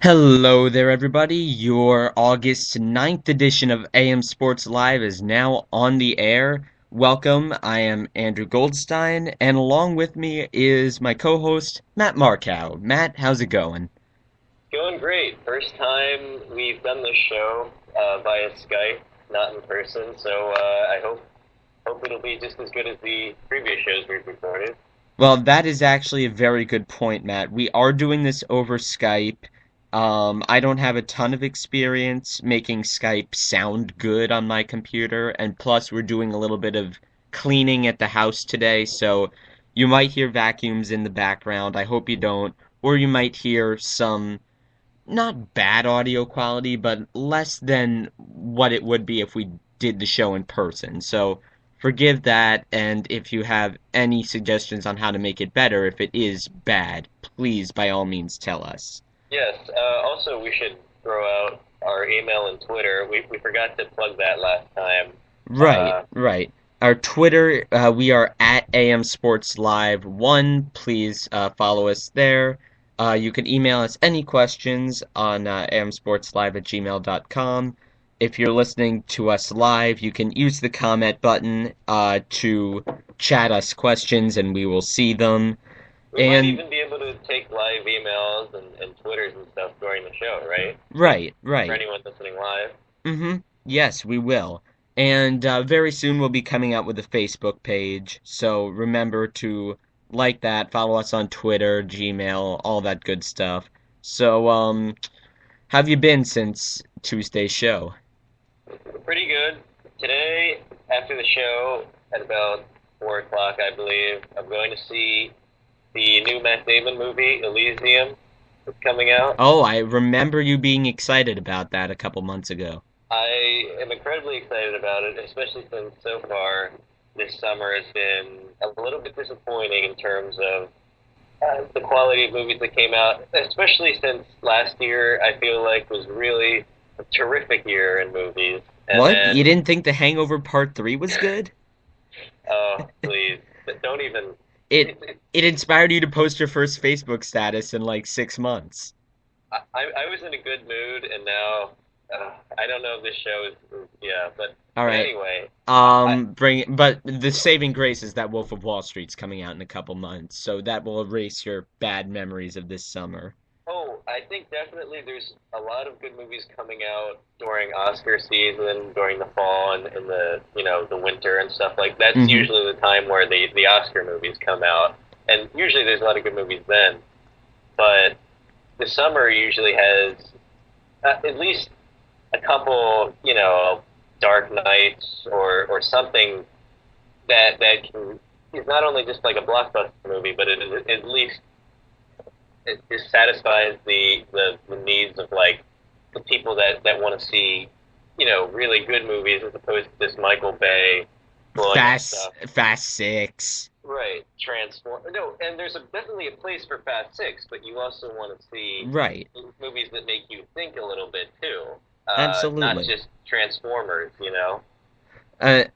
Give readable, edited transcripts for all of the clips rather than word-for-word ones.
Hello there, everybody. Your August 9th edition of AM Sports Live is now on the air. Welcome. I am Andrew Goldstein, and along with me is my co-host, Matt Markow. Matt, how's it going? Going great. First time we've done this show via Skype, not in person. So I hope it'll be just as good as the previous shows we've recorded. Well, that is actually a very good point, Matt. We are doing this over Skype. I don't have a ton of experience making Skype sound good on my computer, and plus we're doing a little bit of cleaning at the house today, so you might hear vacuums in the background. I hope you don't. Or you might hear some not bad audio quality, but less than what it would be if we did the show in person. So forgive that, and if you have any suggestions on how to make it better, if it is bad, please by all means tell us. Yes. Also, we should throw out our email and Twitter. We forgot to plug that last time. Right, right. Our Twitter, we are at AM Sports Live 1. Please follow us there. You can email us any questions on amsportslive@gmail.com. If you're listening to us live, you can use the comment button to chat us questions and we will see them. We might And even be able to take live emails and Twitters and stuff during the show, right? right, For right. anyone listening live. Yes, we will. And very soon we'll be coming out with a Facebook page, so remember to like that, follow us on Twitter, Gmail, all that good stuff. So, how have you been since Tuesday's show? Pretty good. Today, after the show, at about 4 o'clock, I believe, I'm going to see the new Matt Damon movie, Elysium, that's coming out. Oh, I remember you being excited about that a couple months ago. I am incredibly excited about it, especially since so far this summer has been a little bit disappointing in terms of the quality of movies that came out, especially since last year I feel like was really a terrific year in movies. And What? You then, didn't think The Hangover Part 3 was good? oh, please, but don't even. It It, it, it inspired you to post your first Facebook status in like 6 months. I was in a good mood, and now I don't know if this show is yeah, All but right. anyway, I But the saving grace is that Wolf of Wall Street's coming out in a couple months, so that will erase your bad memories of this summer. oh, I think definitely there's a lot of good movies coming out during Oscar season, during the fall and the the winter and stuff like that's Hmm. usually the time where the Oscar movies come out, and usually there's a lot of good movies then. But the summer usually has at least a couple, Dark Nights or something that can is not only just like a blockbuster movie, but it is at least it satisfies the needs of like the people that want to see, really good movies as opposed to this Michael Bay blowing up stuff. Fast Six. Right, transform. No, and there's definitely a place for Fast Six, but you also want to see Right. movies that make you think a little bit too, not Absolutely. just Transformers. You know.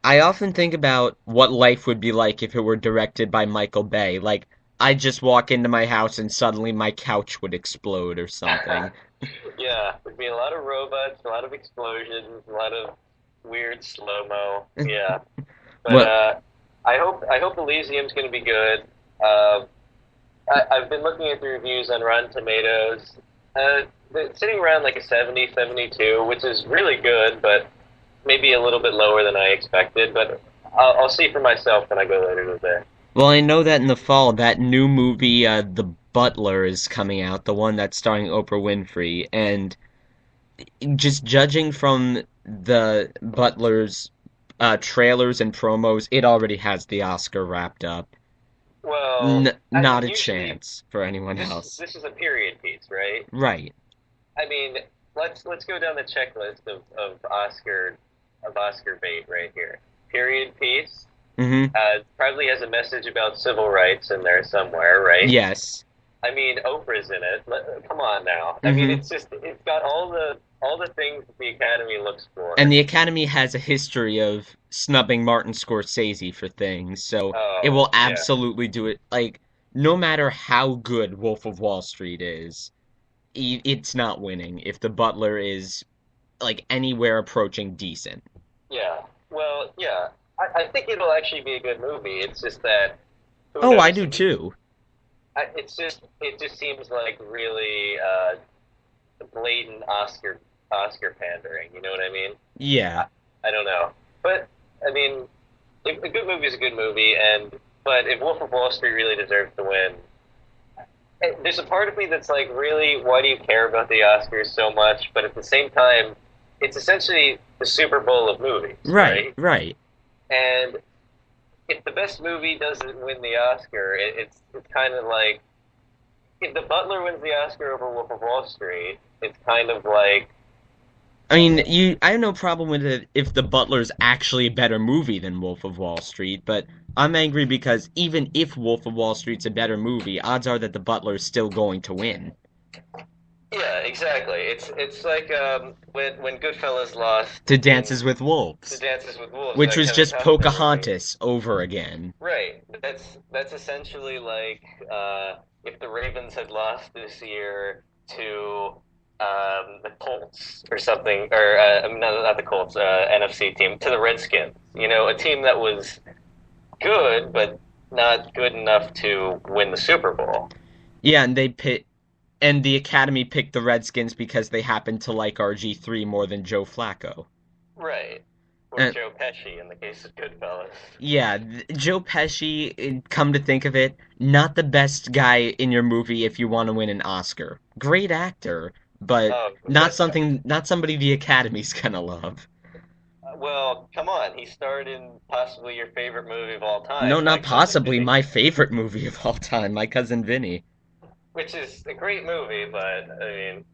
I often think about what life would be like if it were directed by Michael Bay. Like, I'd just walk into my house and suddenly my couch would explode or something. Yeah, there'd be a lot of robots, a lot of explosions, a lot of weird slow mo. Yeah, but Well, I hope Elysium's going to be good. I've been looking at the reviews on Rotten Tomatoes. It's sitting around like a 70, 72, which is really good, but maybe a little bit lower than I expected. But I'll see for myself when I go later today. well, I know that in the fall, that new movie, The Butler, is coming out, the one that's starring Oprah Winfrey, and just judging from the Butler's trailers and promos, it already has the Oscar wrapped up. Well, I Not mean, a usually chance for anyone this else. this is a period piece, right? Right. I mean, let's go down the checklist of Oscar bait right here. Period piece. Mm-hmm. Probably has a message about civil rights in there somewhere, right? Yes. I mean, Oprah's in it. Come on now. I mean, Mm-hmm. it's got all the things that the Academy looks And for. the Academy has a history of snubbing Martin Scorsese for things, so it Oh will yeah, absolutely do it. Like, no matter how good Wolf of Wall Street is, it's not winning if The Butler is like anywhere approaching decent. Yeah. Well, yeah. I think it'll actually be a good movie. It's just that who Oh, I knows do if too. it just seems like really blatant Oscar pandering. You know what I mean? I, Yeah. I don't know, but I mean, if, a good movie is a good movie, and but if Wolf of Wall Street really deserves to win, there's a part of me that's like, really, why do you care about the Oscars so much? But at the same time, it's essentially the Super Bowl of movies, Right, right? right. And if the best movie doesn't win the Oscar, it's kind of like if The Butler wins the Oscar over Wolf of Wall Street, it's kind of like I mean, I have no problem with it if The Butler's actually a better movie than Wolf of Wall Street, but I'm angry because even if Wolf of Wall Street's a better movie, odds are that The Butler's still going to win. yeah, exactly. It's like when Goodfellas lost To in Dances with to Wolves, Dances with Wolves, which that was Kevin just Costner movie. Pocahontas over again. Right. That's essentially like if the Ravens had lost this year to the Colts or something, or not the Colts, NFC team, to the Redskins. You know, a team that was good but not good enough to win the Super Bowl. Yeah, and the Academy picked the Redskins because they happened to like RG3 more than Joe Flacco. Right. Or And Joe Pesci in the case of Goodfellas. yeah, Joe Pesci, come to think of it, not the best guy in your movie if you want to win an Oscar. Great actor, but Oh, not somebody the Academy's gonna love. well, come on. He starred in possibly your favorite movie of all No, time, My not Cousin possibly Vinny, my favorite movie of all time, My Cousin Vinny. which is a great movie, but I mean,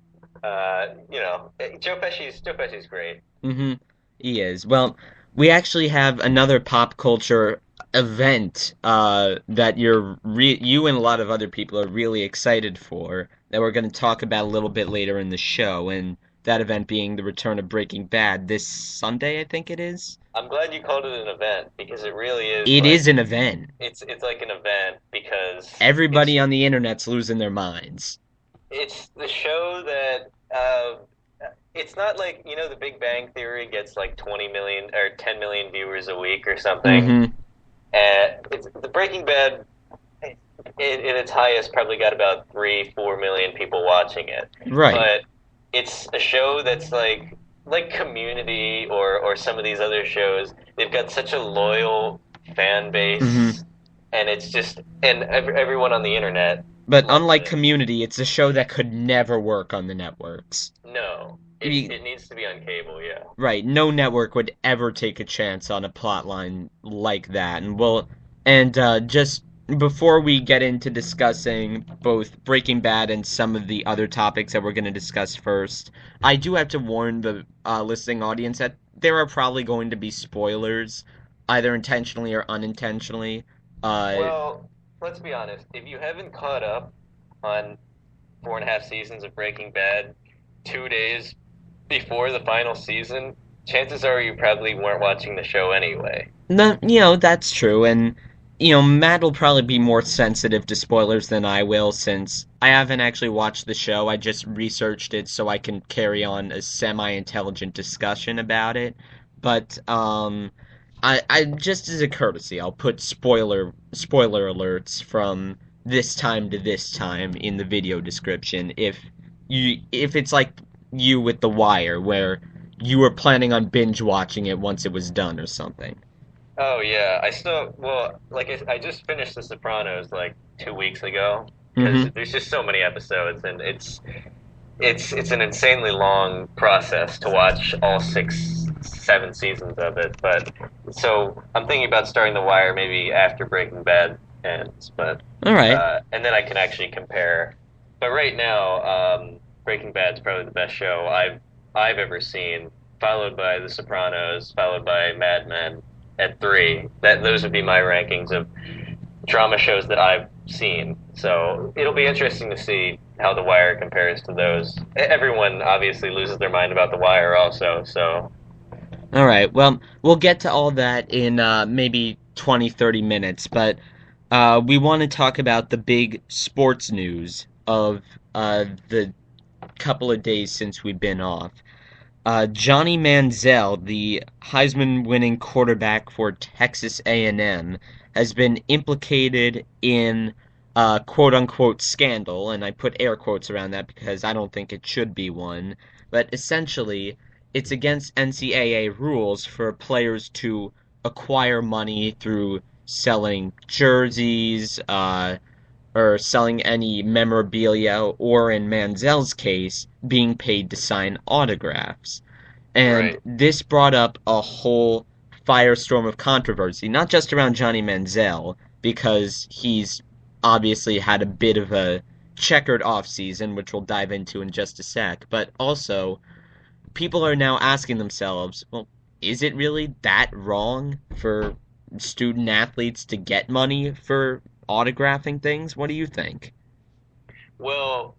Joe Pesci's great. Mm-hmm. He is. Well, we actually have another pop culture event that you and a lot of other people are really excited for that we're going to talk about a little bit later in the show, and that event being the return of Breaking Bad this Sunday, I think it is. I'm glad you called it an event because it really is It is like an event. it's like an event because Everybody on the internet's losing their minds. it's the show that it's not like the Big Bang Theory gets like 20 million or 10 million viewers a week or something. Mm-hmm. It's the Breaking Bad in its highest probably got about 3-4 million people watching it, Right. but it's a show that's like Community or some of these other shows. They've got such a loyal fan Mm-hmm. base, and it's just and everyone on the internet But loves unlike it. Community, it's a show that could never work on the networks. No, I it needs to be on cable. Yeah. Right, no network would ever take a chance on a plot line like that. And just before we get into discussing both Breaking Bad and some of the other topics that we're going to discuss first, I do have to warn the listening audience that there are probably going to be spoilers, either intentionally or unintentionally. Uh, Well, let's be honest. If you haven't caught up on 4.5 seasons of Breaking Bad 2 days before the final season, chances are you probably weren't watching the show anyway. No, that's true, and Matt will probably be more sensitive to spoilers than I will, since I haven't actually watched the show. I just researched it so I can carry on a semi-intelligent discussion about it. But I just as a courtesy, I'll put spoiler alerts from this time to this time in the video description. If it's like you with The Wire, where you were planning on binge watching it once it was done or something. Oh yeah, I just finished The Sopranos like 2 weeks ago because Mm-hmm. there's just so many episodes and it's an insanely long process to watch all 6, 7 seasons of it. But so I'm thinking about starting The Wire maybe after Breaking Bad ends, but All right. and then I can actually compare. But right now, Breaking Bad's probably the best show I've ever seen, followed by The Sopranos, followed by Mad Men at three. Those would be my rankings of drama shows that I've seen. So it'll be interesting to see how The Wire compares to those. Everyone obviously loses their mind about The Wire also. So All right. Well, we'll get to all that in maybe 20, 30 minutes, but we want to talk about the big sports news of the couple of days since we've been off. Johnny Manziel, the Heisman-winning quarterback for Texas A&M, has been implicated in a quote-unquote scandal, and I put air quotes around that because I don't think it should be one. But essentially, it's against NCAA rules for players to acquire money through selling jerseys, or selling any memorabilia, or in Manziel's case, being paid to sign autographs. And Right. this brought up a whole firestorm of controversy, not just around Johnny Manziel, because he's obviously had a bit of a checkered offseason, which we'll dive into in just a sec, but also people are now asking themselves, well, is it really that wrong for student athletes to get money for autographing things? What do you think? Well,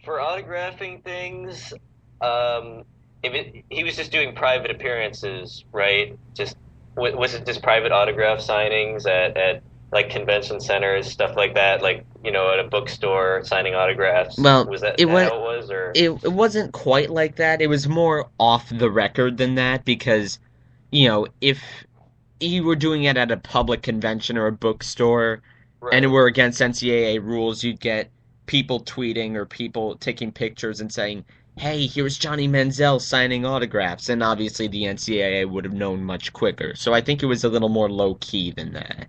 for autographing things, um, he was just doing private appearances, right? Just was it just private autograph signings at like convention centers, stuff like that, like at a bookstore signing autographs? Well, Was that it was how it was, or it wasn't quite like that. It was more off the record than that because, if you were doing it at a public convention or a bookstore and it right? were against NCAA rules, you'd get people tweeting or people taking pictures and saying, "Hey, here's Johnny Manziel signing autographs." And obviously the NCAA would have known much quicker. So I think it was a little more low key than that.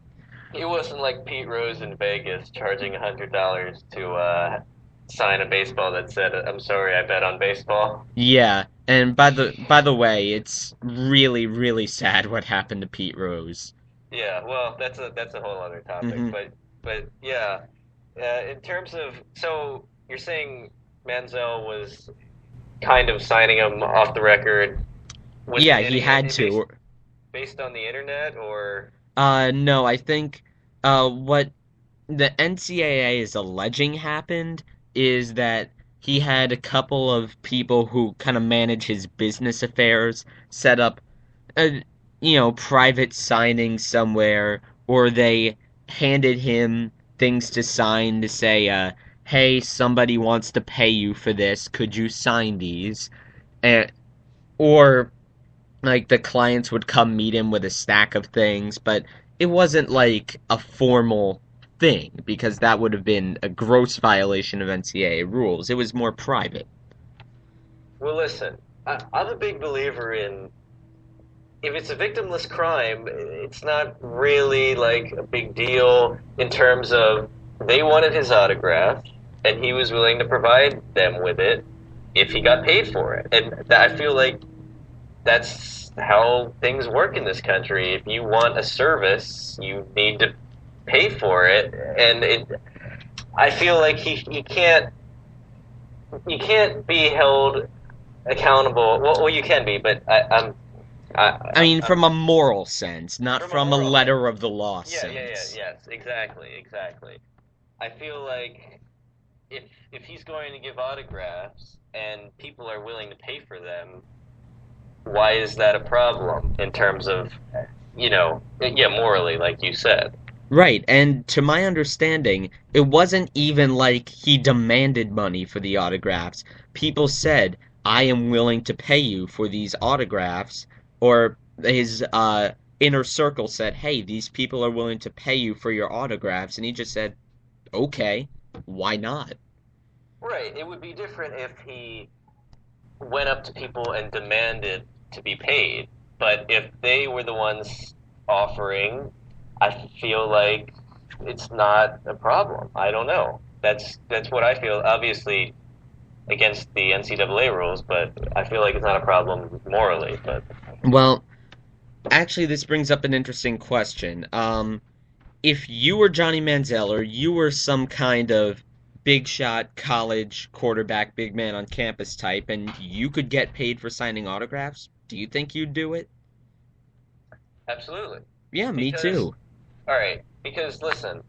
It wasn't like Pete Rose in Vegas charging $100 to sign a baseball that said, "I'm sorry, I bet on baseball." Yeah, and by the way, it's really really sad what happened to Pete Rose. Yeah, well, that's a whole other topic, Hmm. but yeah, in terms of so you're saying Manziel was kind of signing him off the record. Was Yeah, he he getting had it to. based on the internet or No, I think what the NCAA is alleging happened is that he had a couple of people who kind of manage his business affairs set up a private signing somewhere, or they handed him things to sign to say, hey, somebody wants to pay you for this. Could you sign these? And or like the clients would come meet him with a stack of things, but it wasn't like a formal thing because that would have been a gross violation of NCAA rules. It was more private. well, listen, I'm a big believer in if it's a victimless crime, it's not really like a big deal in terms of they wanted his autograph and he was willing to provide them with it if he got paid for it. And I feel like that's how things work in this country. If you want a service, you need to pay for it. And I feel like he can't be held accountable. Well, you can be, but I mean, I'm from a moral sense, not from a from a moral sense. letter of the law Yeah, yeah, yeah, sense. yes, exactly, exactly. I feel like if he's going to give autographs and people are willing to pay for them, why is that a problem in terms of, yeah, morally, like you said? Right, and to my understanding, it wasn't even like he demanded money for the autographs. People said, I am willing to pay you for these autographs, or his inner circle said, hey, these people are willing to pay you for your autographs, and he just said, okay, why not? Right. It would be different if he went up to people and demanded to be paid. But if they were the ones offering, I feel like it's not a problem. I don't know. That's what I feel. Obviously against the NCAA rules, but I feel like it's not a problem morally. But Well, actually, this brings up an interesting question. If you were Johnny Manziel or you were some kind of big shot college quarterback, big man on campus type, and you could get paid for signing autographs, do you think you'd do it? absolutely, Yeah, me because too. all right, because listen,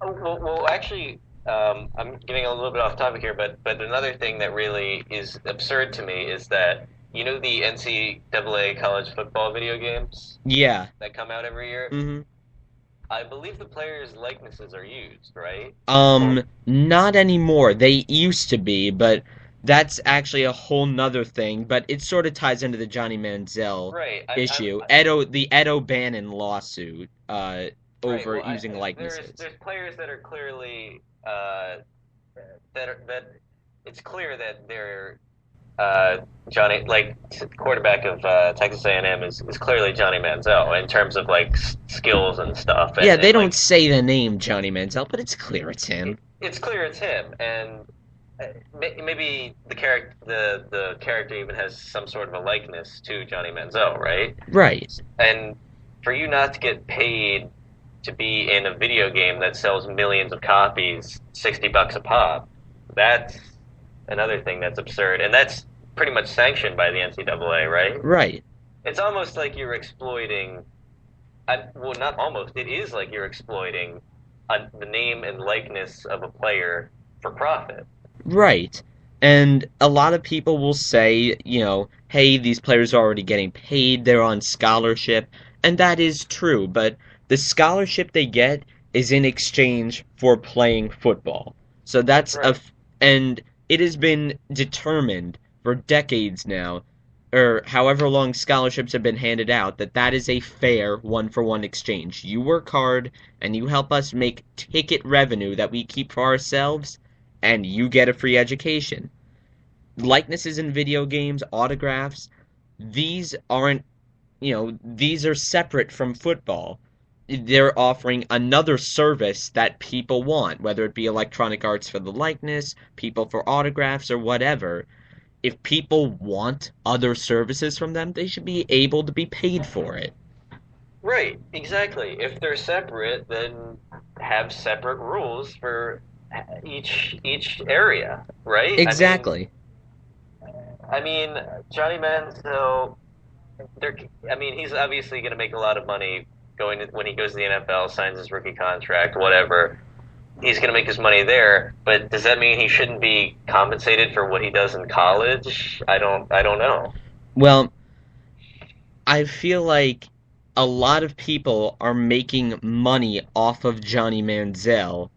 well, actually, I'm getting a little bit off topic here, but another thing that really is absurd to me is that the NCAA college football video games Yeah. that come out every year. Hmm. I believe the players' likenesses are used, right? Or Not anymore. They used to be, but That's actually a whole nother thing, but it sort of ties into the Johnny Manziel Right. issue. I The Ed O'Bannon lawsuit right. over Well, using there's likenesses. players that are clearly that it's clear that they're Johnny, like quarterback of Texas A&M is clearly Johnny Manziel in terms of like skills and stuff, Yeah, they and don't like say the name Johnny Manziel, but it's clear it's him. it's clear it's him, and maybe the character even has some sort of a likeness to Johnny Manziel, right? Right. And for you not to get paid to be in a video game that sells millions of copies, $60 a pop, that's another thing that's absurd, and that's pretty much sanctioned by the NCAA, right? Right. It's almost like you're exploiting. Well, not almost. It is like you're exploiting the name and likeness of a player for profit. Right. And a lot of people will say, hey, these players are already getting paid, they're on scholarship, and that is true, but the scholarship they get is in exchange for playing football. So Right. and it has been determined for decades now, or however long scholarships have been handed out, that that is a fair one-for-one exchange. You work hard and you help us make ticket revenue that we keep for ourselves, and you get a free education. Likenesses in video games, autographs, these aren't, these are separate from football. They're offering another service that people want, whether it be Electronic Arts for the likeness, people for autographs, or whatever. If people want other services from them, they should be able to be paid for it. Right. Exactly. If they're separate, then have separate rules for each area, right? Exactly. I mean, Johnny Manziel. There, I mean, he's obviously going to make a lot of money when he goes to the NFL, signs his rookie contract, whatever. He's going to make his money there, but does that mean he shouldn't be compensated for what he does in college? I don't know. Well, I feel like a lot of people are making money off of Johnny Manziel,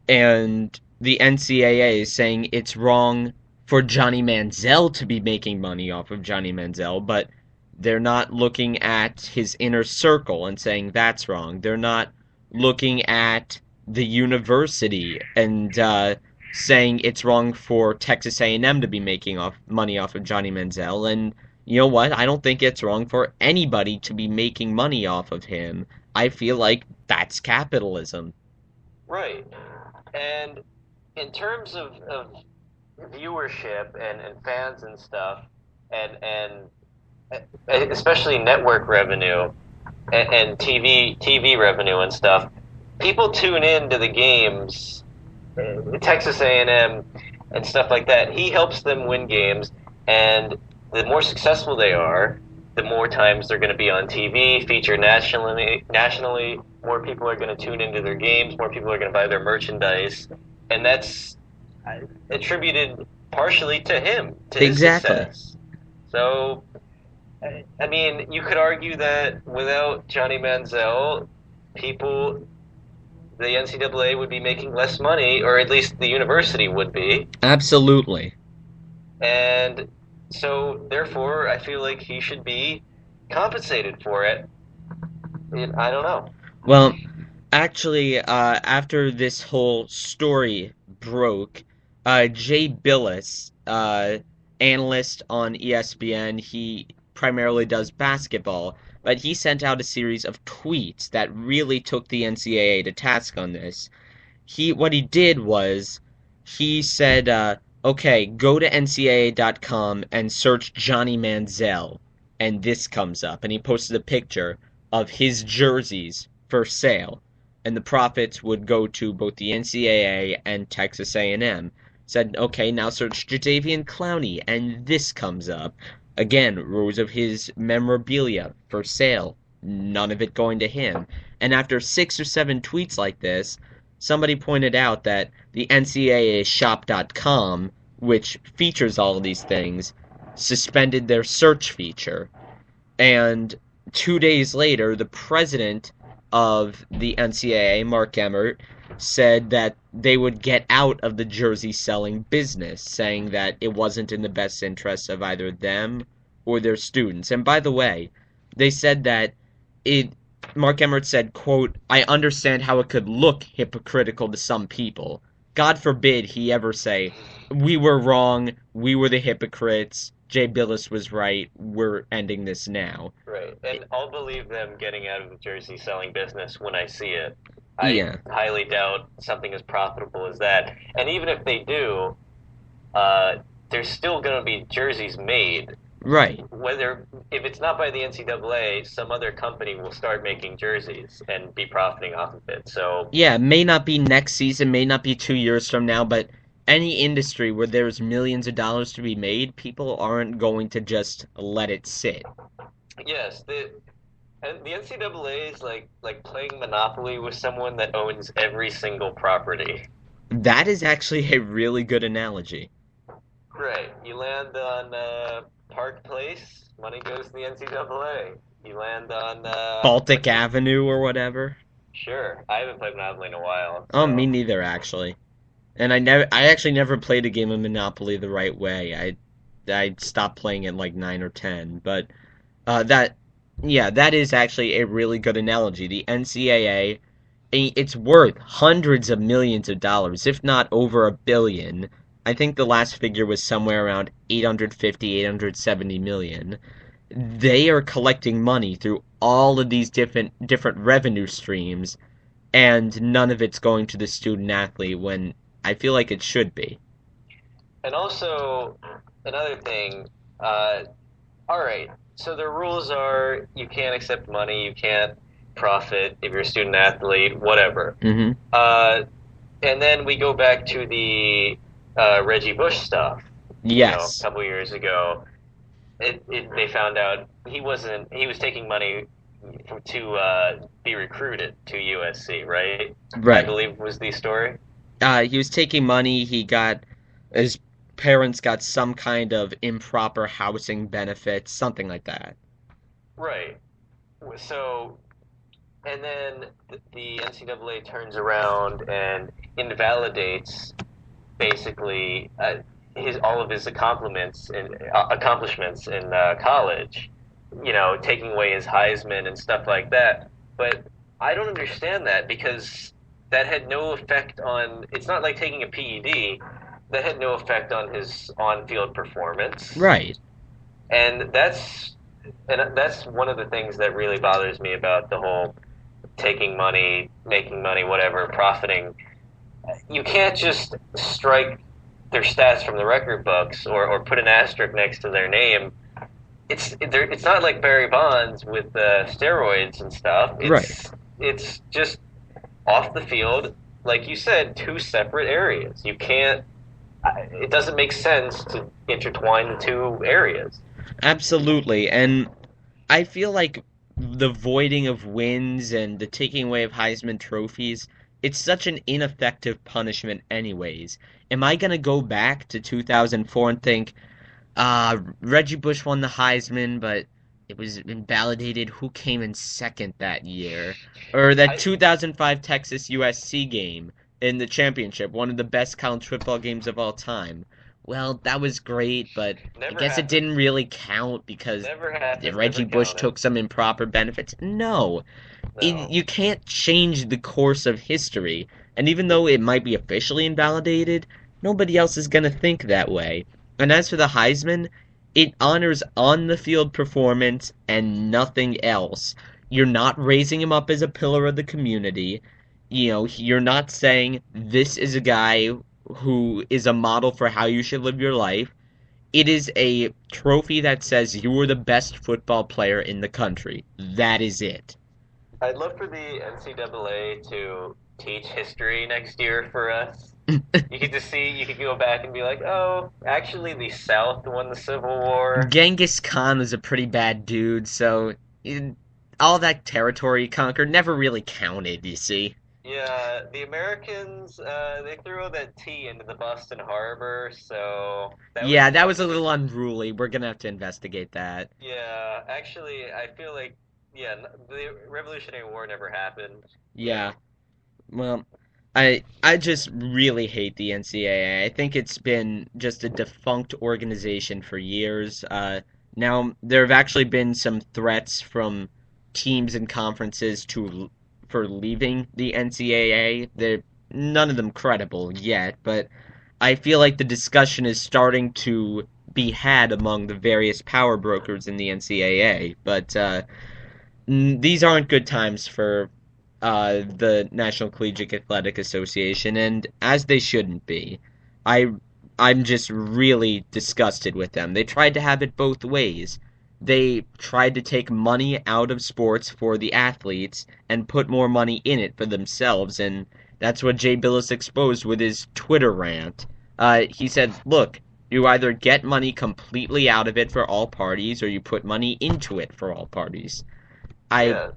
and the NCAA is saying it's wrong for Johnny Manziel to be making money off of Johnny Manziel, but they're not looking at his inner circle and saying that's wrong. They're not looking at the university and saying it's wrong for Texas A&M to be making off money off of Johnny Manziel. And you know what? I don't think it's wrong for anybody to be making money off of him. I feel like that's capitalism. Right. And in terms of viewership and fans and stuff, and especially network revenue and TV revenue and stuff, people tune in to the games, Texas A&M and stuff like that. He helps them win games, and the more successful they are, the more times they're going to be on TV, featured nationally. Nationally, more people are going to tune into their games. More people are going to buy their merchandise, and that's attributed partially to him, to his Exactly. success. So, I mean, you could argue that without Johnny Manziel, the NCAA would be making less money, or at least the university would be. Absolutely. And so, therefore, I feel like he should be compensated for it. I don't know. Well, actually, after this whole story broke, Jay Billis, analyst on ESPN, he primarily does basketball, but he sent out a series of tweets that really took the NCAA to task on this. What he did was he said, okay, go to ncaa.com and search Johnny Manziel, and this comes up. And he posted a picture of his jerseys for sale, and the profits would go to both the NCAA and Texas A&M. Said, okay, now search Jadeveon Clowney, and this comes up. Again, rows of his memorabilia for sale, none of it going to him. And after 6 or 7 tweets like this, somebody pointed out that the NCAA shop.com, which features all of these things, suspended their search feature. And 2 days later, the president of the NCAA, Mark Emmert, said that they would get out of the jersey selling business, saying that it wasn't in the best interest of either them or their students. And by the way, they said that it Mark Emmert said, quote, "I understand how it could look hypocritical to some people. God forbid he ever say, we were wrong, we were the hypocrites, Jay Billis was right, we're ending this now." Right. And I'll believe them getting out of the jersey selling business when I see it. I Yeah, highly doubt something as profitable as that. And even if they do, uh, there's still going to be jerseys made. right. Whether if it's not by the NCAA, some other company will start making jerseys and be profiting off of it. So Yeah, it may not be next season, may not be 2 years from now, but any industry where there's millions of dollars to be made, people aren't going to just let it sit. yes, the NCAA is like playing Monopoly with someone that owns every single property. That is actually a really good analogy. Right. You land on Park Place, money goes to the NCAA. You land on Baltic what's it? Avenue or whatever. Sure. I haven't played Monopoly in a while, Oh, me so neither, actually. And I actually never played a game of Monopoly the right way. I stopped playing at like 9 or 10. But that, yeah, that is actually a really good analogy. The NCAA, it's worth hundreds of millions of dollars, if not over $1 billion. I think the last figure was somewhere around 850, 870 million. They are collecting money through all of these different revenue streams, and none of it's going to the student athlete when I feel like it should be. and also another thing, uh all right. So the rules are you can't accept money, you can't profit if you're a student athlete, whatever. Hmm. Uh and then we go back to the Reggie Bush stuff, a Yes. couple years ago. They found out he was taking money to be recruited to USC, right? I Right. believe was the story. He was taking money. His parents got some kind of improper housing benefits, something like that. Right. So, and then the NCAA turns around and invalidates basically his all of his accomplishments in college. Taking away his Heisman and stuff like that. But I don't understand that because that had no effect on. It's not like taking a PED. That had no effect on his on-field performance, Right. and that's one of the things that really bothers me about the whole taking money, making money, whatever, profiting. You can't just strike their stats from the record books or put an asterisk next to their name. It's not like Barry Bonds with steroids and stuff. Right. It's just off the field, like you said, two separate areas. You can't. It doesn't make sense to intertwine the two areas. Absolutely. And I feel like the voiding of wins and the taking away of Heisman trophies, it's such an ineffective punishment anyways. Am I going to go back to 2004 and think, Reggie Bush won the Heisman, but it was invalidated who came in second that year? Or that I 2005 Texas USC game in the championship, one of the best college football games of all time. Well, that was great, but I never guess it happened. didn't really count because Never happened. Reggie Never Bush counted. took some improper benefits. No, No. you can't change the course of history. And even though it might be officially invalidated, nobody else is going to think that way. And as for the Heisman, it honors on the field performance and nothing else. You're not raising him up as a pillar of the community. You're not saying this is a guy who is a model for how you should live your life. It is a trophy that says you were the best football player in the country. That is it. I'd love for the NCAA to teach history next year for us. You could go back and be like, oh, actually, the South won the Civil War. Genghis Khan was a pretty bad dude, so all that territory he conquered never really counted, you see. Yeah, the Americans, they threw that tea into the Boston Harbor, so that was Yeah, that was a enough. little unruly. We're gonna have to investigate that. Yeah, actually, I feel the Revolutionary War never happened. Yeah, well, I just really hate the NCAA. I think it's been just a defunct organization for years. Now there have actually been some threats from teams and conferences to for leaving the NCAA. They're none of them credible yet, but I feel like the discussion is starting to be had among the various power brokers in the NCAA. But these aren't good times for the National Collegiate Athletic Association, and as they shouldn't be. I I'm just really disgusted with them. They tried to have it both ways. They tried to take money out of sports for the athletes and put more money in it for themselves, and that's what Jay Billis exposed with his Twitter rant. He said, "Look, you either get money completely out of it for all parties, or you put money into it for all parties." I Yeah.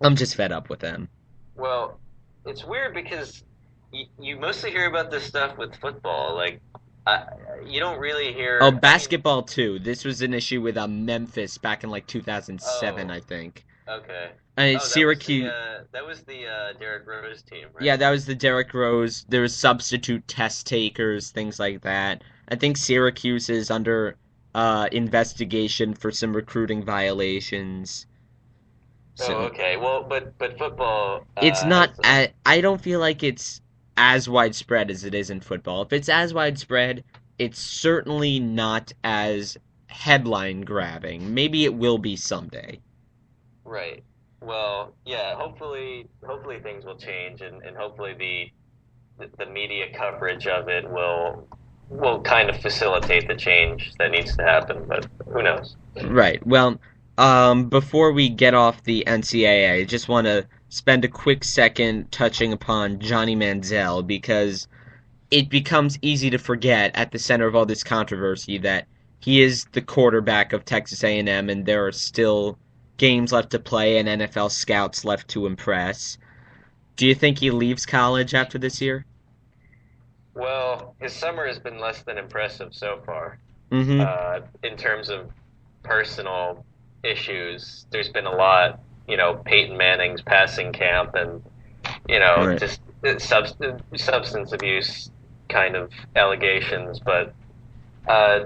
I'm just fed up with them. Well, it's weird because you mostly hear about this stuff with football. Like, I, you don't really Oh, hear. I mean, basketball too. This was an issue with Memphis back in like 2007, oh, I think. okay. Oh, Syracuse. that was the Derrick Rose team, Yeah, right? that was the Derrick Rose. There was substitute test takers, things like that. I think Syracuse is under investigation for some recruiting violations. Oh, So okay. Well, but football it's not. has I don't feel like it's as widespread as it is in football. If it's as widespread, it's certainly not as headline grabbing. Maybe it will be someday. right. Well, yeah. Hopefully things will change, and hopefully the media coverage of it will kind of facilitate the change that needs to happen. But who knows? Right. Well, before we get off the NCAA, I just want to spend a quick second touching upon Johnny Manziel because it becomes easy to forget at the center of all this controversy that he is the quarterback of Texas A&M and there are still games left to play and NFL scouts left to impress. Do you think he leaves college after this year? Well, his summer has been less than impressive so far. Mm-hmm. In terms of personal issues, there's been a lot. Peyton Manning's passing camp, and Right. just substance abuse kind of allegations. But uh,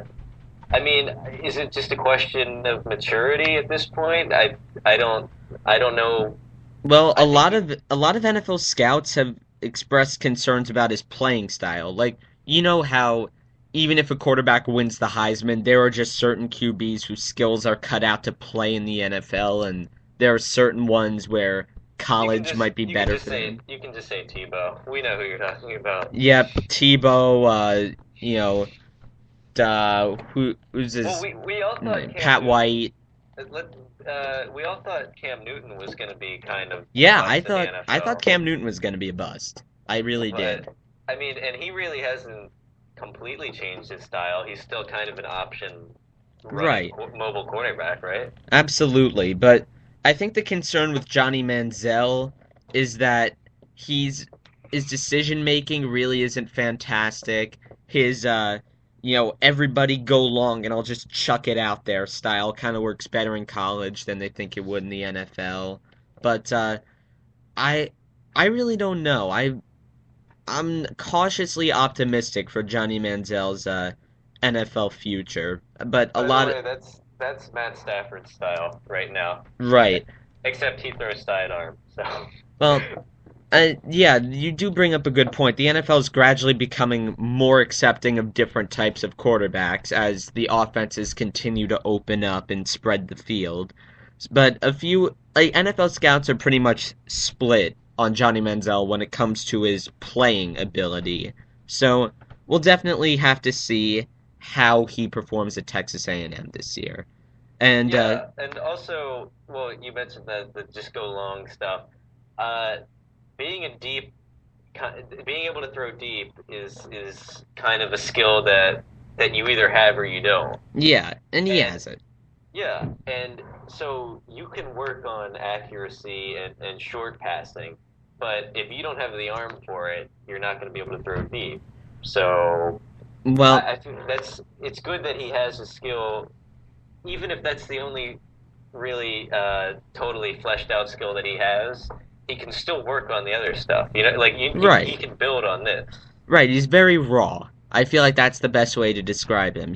I mean, is it just a question of maturity at this point? I don't I don't know. Well, I think he, a lot of NFL scouts have expressed concerns about his playing style. Like, you know how even if a quarterback wins the Heisman, there are just certain QBs whose skills are cut out to play in the NFL, and there are certain ones where college might be better for them. you can just say Tebow. We know who you're talking about. Yep, Tebow, you know, who's Well, his we all thought name? Cam Pat Newton. White. Let, we all thought Cam Newton was going to be kind of a Yeah, bust in the I thought NFL, Cam Newton was going to be a bust. I really did. but I mean, and he really hasn't completely changed his style. He's still kind of an option running Right. mobile quarterback, right? Absolutely, but I think the concern with Johnny Manziel is that he's his decision making really isn't fantastic. His everybody go long and I'll just chuck it out there style kind of works better in college than they think it would in the NFL. But I I really don't know. I'm cautiously optimistic for Johnny Manziel's NFL future, but a By the lot of way, that's Matt Stafford's style right now, right. except he throws sidearm. So Well, yeah, you do bring up a good point. The NFL is gradually becoming more accepting of different types of quarterbacks as the offenses continue to open up and spread the field. But a few NFL scouts are pretty much split on Johnny Manziel when it comes to his playing ability. So we'll definitely have to see how he performs at Texas A&M this year. And yeah, and also, well, you mentioned the just go long stuff. Uh, being a deep, being able to throw deep is kind of a skill that you either have or you don't. yeah, and he And has it. yeah, and so you can work on accuracy and short passing, but if you don't have the arm for it, you're not going to be able to throw deep. So Well, I think it's good that he has a skill, even if that's the only really totally fleshed out skill that he has. he can still work on the other stuff. You know, like he Right. can build on this. Right, he's very raw. I feel like that's the best way to describe him.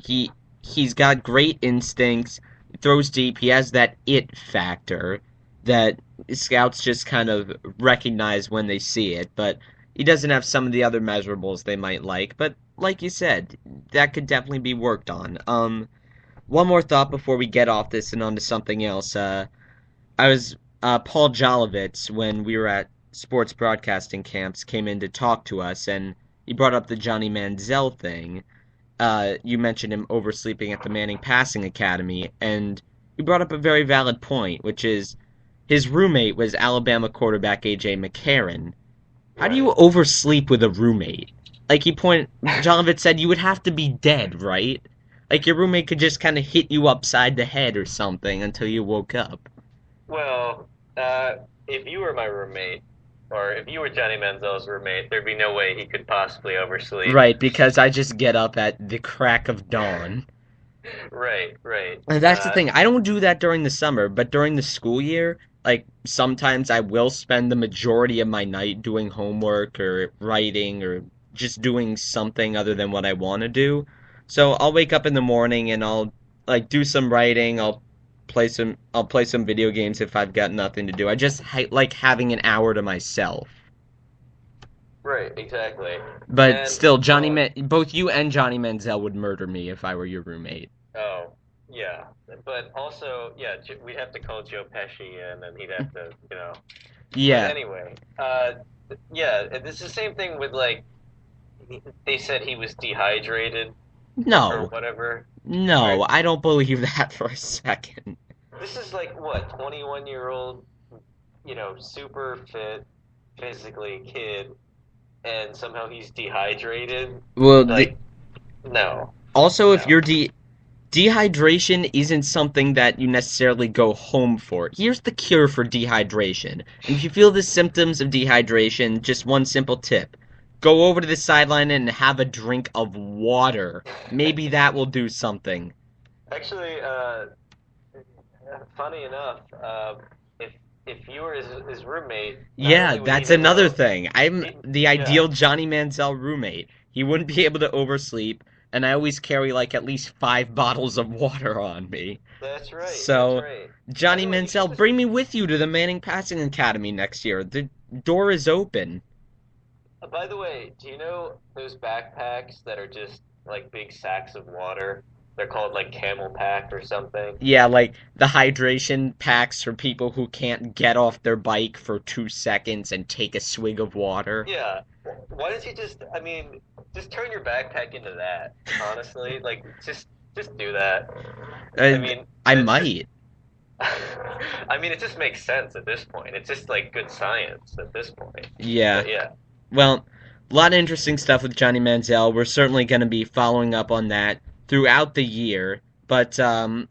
He's got great instincts, throws deep, he has that it factor that scouts just kind of recognize when they see it, but he doesn't have some of the other measurables they might like, but like you said, that could definitely be worked on. One more thought before we get off this and onto something else. I was Paul Jolovitz when we were at sports broadcasting camps came in to talk to us, and he brought up the Johnny Manziel thing. You mentioned him oversleeping at the Manning Passing Academy, and he brought up a very valid point, which is his roommate was Alabama quarterback A.J. McCarron. How do you Right. oversleep with a roommate? Like Jolovitz said, you would have to be dead, right? Like your roommate could just kind of hit you upside the head or something until you woke up. Well, if you were my roommate, or if you were Johnny Manziel's roommate, there'd be no way he could possibly oversleep. Right, because I just get up at the crack of dawn. Right, right. And that's the thing. I don't do that during the summer, but during the school year, like sometimes I will spend the majority of my night doing homework or writing or just doing something other than what I want to do. So I'll wake up in the morning and I'll like do some writing, I'll play some video games if I've got nothing to do. I just like having an hour to myself. right, exactly. But And still, well, both you and Johnny Manziel would murder me if I were your roommate. oh, yeah. But also, yeah, we'd have to call Joe Pesci in, and he'd have to, you know. But Yeah, anyway, yeah, it's the same thing with like they said he was dehydrated or no, whatever. Right. no, I don't believe that for a second. This is like what, 21-year-old, super fit, physically kid, and somehow he's dehydrated. Well, Like, no, also, if no. dehydration isn't something that you necessarily go home for. Here's the cure for dehydration. And if you feel the symptoms of dehydration, just one simple tip. Go over to the sideline and have a drink of water. Maybe that will do something. Actually, funny enough, if if you were his roommate, not Yeah, only would he that's never another thing. I'm he, the yeah, ideal Johnny Manziel roommate. He wouldn't be able to oversleep, and I always carry like at least 5 bottles of water on me. that's right, that's So, right. By Johnny the way, you should Manziel, listen. bring me with you to the Manning Passing Academy next year. The door is open. By the way, do you know those backpacks that are just like big sacks of water? They're called like Camel Pack or something. Yeah, like the hydration packs for people who can't get off their bike for 2 seconds and take a swig of water. Yeah. Why don't you just, I mean, just turn your backpack into that, honestly. Like, just do that. I Uh, mean, I it's just, might. I mean, it just makes sense at this point. It's just like good science at this point. Yeah. But yeah, Well, a lot of interesting stuff with Johnny Manziel. We're certainly going to be following up on that throughout the year. But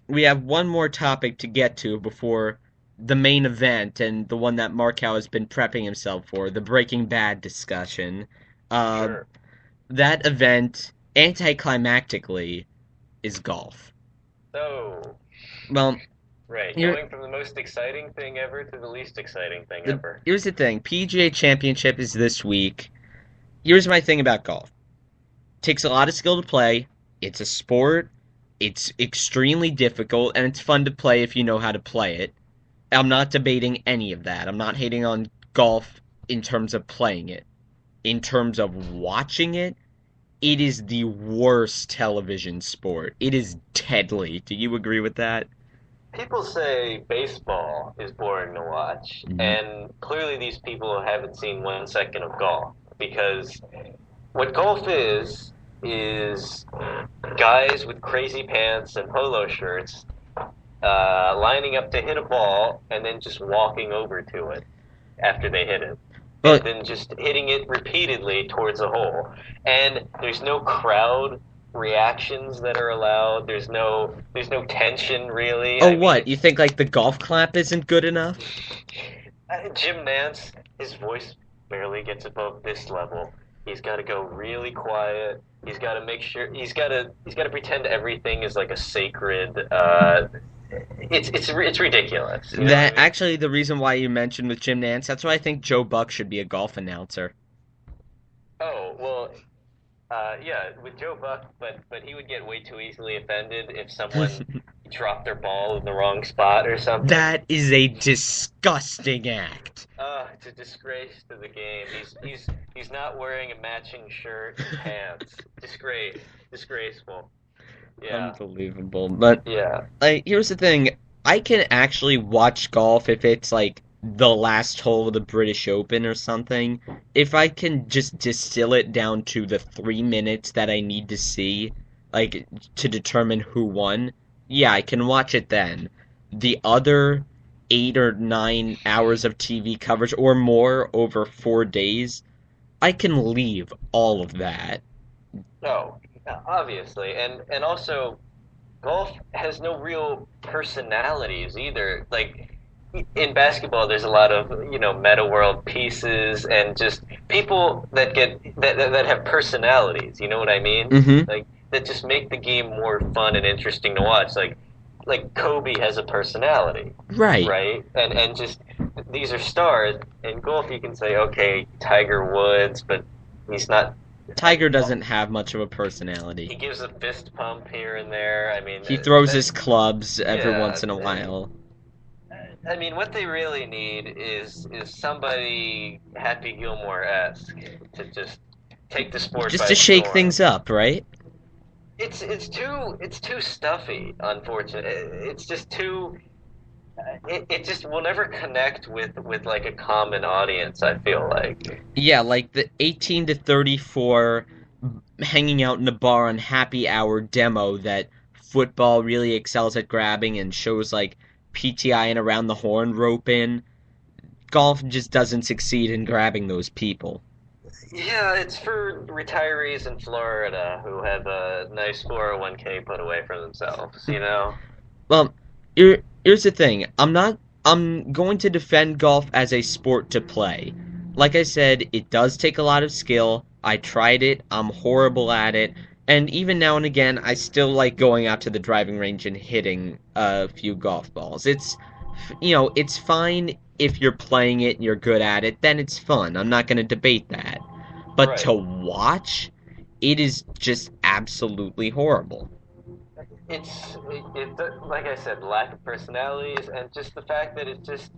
we have one more topic to get to before the main event and the one that Markow has been prepping himself for, the Breaking Bad discussion. Uh, sure. that event, anticlimactically, is golf. So, Well, right, here, going from the most exciting thing ever to the least exciting thing the, ever. here's the thing. PGA Championship is this week. Here's my thing about golf. Takes a lot of skill to play. It's a sport. It's extremely difficult, and it's fun to play if you know how to play it. I'm not debating any of that. I'm not hating on golf in terms of playing it. In terms of watching it, it is the worst television sport. It is deadly. Do you agree with that? People say baseball is boring to watch, and clearly these people haven't seen 1 second of golf because what golf is guys with crazy pants and polo shirts lining up to hit a ball and then just walking over to it after they hit it. And But then just hitting it repeatedly towards a hole. And there's no crowd reactions that are allowed. There's no tension really. oh, I mean, what? You it's think like the golf clap isn't good enough? Jim Nance. His voice barely gets above this level. He's got to go really quiet. He's got to make sure he's got to pretend everything is like a sacred it's ridiculous. You know what I That mean? actually the reason why you mentioned with Jim Nance, that's why I think Joe Buck should be a golf announcer. Oh well, yeah, with Joe Buck, but he would get way too easily offended if someone dropped their ball in the wrong spot or something. That is a disgusting act. It's a disgrace to the game. He's not wearing a matching shirt and pants. Disgraceful. Yeah, Unbelievable. But yeah. like, here's the thing. I can actually watch golf if it's like the last hole of the British Open or something. If I can just distill it down to the 3 minutes that I need to see, like to determine who won, yeah, I can watch it then. The other 8 or 9 hours of TV coverage or more over 4 days, I can leave all of that. No, obviously, and also golf has no real personalities either. Like in basketball, there's a lot of meta world pieces and just people that that have personalities. You know what I mean? Hmm. Like that just make the game more fun and interesting to watch. Like Kobe has a personality, Right. right? And just these are stars. In golf, you can say, okay, Tiger Woods, but he's not. Tiger doesn't have much of a He personality. gives a fist pump here and there. I mean, He throws that his clubs every yeah. once in a while. I mean, what they really need is somebody Happy Gilmore-esque to just take the sport Just by to shake storm. things up, right? It's too stuffy. Unfortunately, it's just too. It just will never connect with like a common audience. I feel like. Yeah, like the 18 to 34 hanging out in the bar on happy hour demo that football really excels at grabbing and shows like PTI and around the horn rope in. Golf just doesn't succeed in grabbing those people. Yeah, it's for retirees in Florida who have a nice 401k put away for themselves. You know. Well, here's the thing. I'm going to defend golf as a sport to play. Like I said, it does take a lot of skill. I tried it. I'm horrible at it. And even now and again, I still like going out to the driving range and hitting a few golf balls. It's fine if you're playing it and you're good at it, then it's fun. I'm not going to debate that. But to Right. watch, it is just absolutely horrible. It like I said, lack of personalities and just the fact that it's just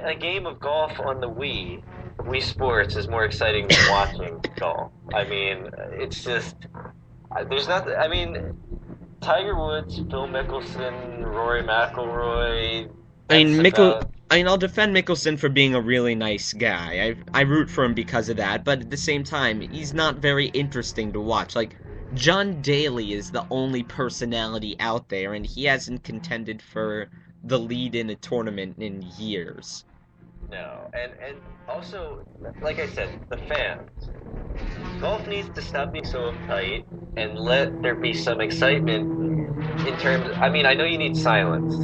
a game of golf on the Wii Sports is more exciting than watching golf. I mean, it's just there's not. I mean, Tiger Woods, Phil Mickelson, Rory McIlroy. I mean, That's about. I'll defend Mickelson for being a really nice guy. I root for him because of that, but at the same time, he's not very interesting to watch. Like, John Daly is the only personality out there, and he hasn't contended for the lead in a tournament in years. No, and also, like I said, the fans. Golf needs to stop being so uptight and let there be some excitement in terms. I mean, I know you need silence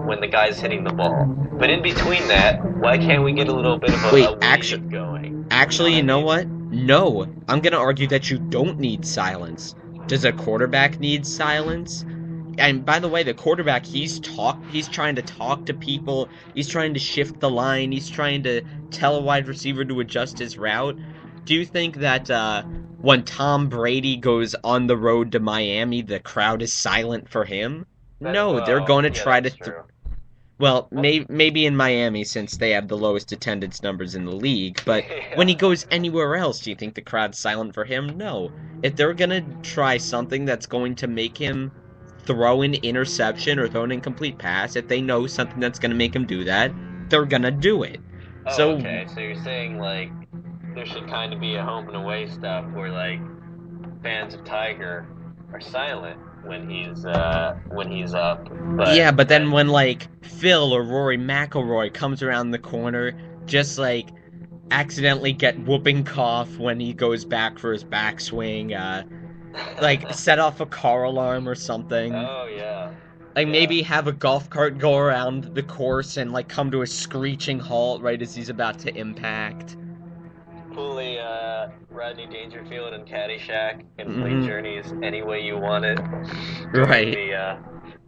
when the guy's hitting the ball, but in between that, why can't we get a little bit of a Wait, actually, wave going? You know actually, what I you know mean? what? No, I'm gonna argue that you don't need silence. Does a quarterback need silence? And by the way, the quarterback, he's trying to talk to people, he's trying to shift the line, he's trying to tell a wide receiver to adjust his route. Do you think that when Tom Brady goes on the road to Miami, the crowd is silent for him? No, they're Well, going to yeah, try to that's true. well, Well, maybe in Miami since they have the lowest attendance numbers in the league, but when he yeah. goes anywhere else, do you think the crowd's silent for him? No. If they're gonna try something that's going to make him throw an interception or throw an incomplete pass, if they know something that's gonna make him do that, they're gonna do it. Oh, So, okay. So you're saying like there should kind of be a home and away stuff where like fans of Tiger are silent when he's up, but yeah, but then and when like Phil or Rory McIlroy comes around the corner, just like accidentally get whooping cough when he goes back for his backswing, like set off a car alarm or something. oh yeah, Like yeah. maybe have a golf cart go around the course and like come to a screeching halt right as he's about to impact. Fully Rodney Dangerfield in Caddyshack can play Hmm. Journeys any way you want it during Right. the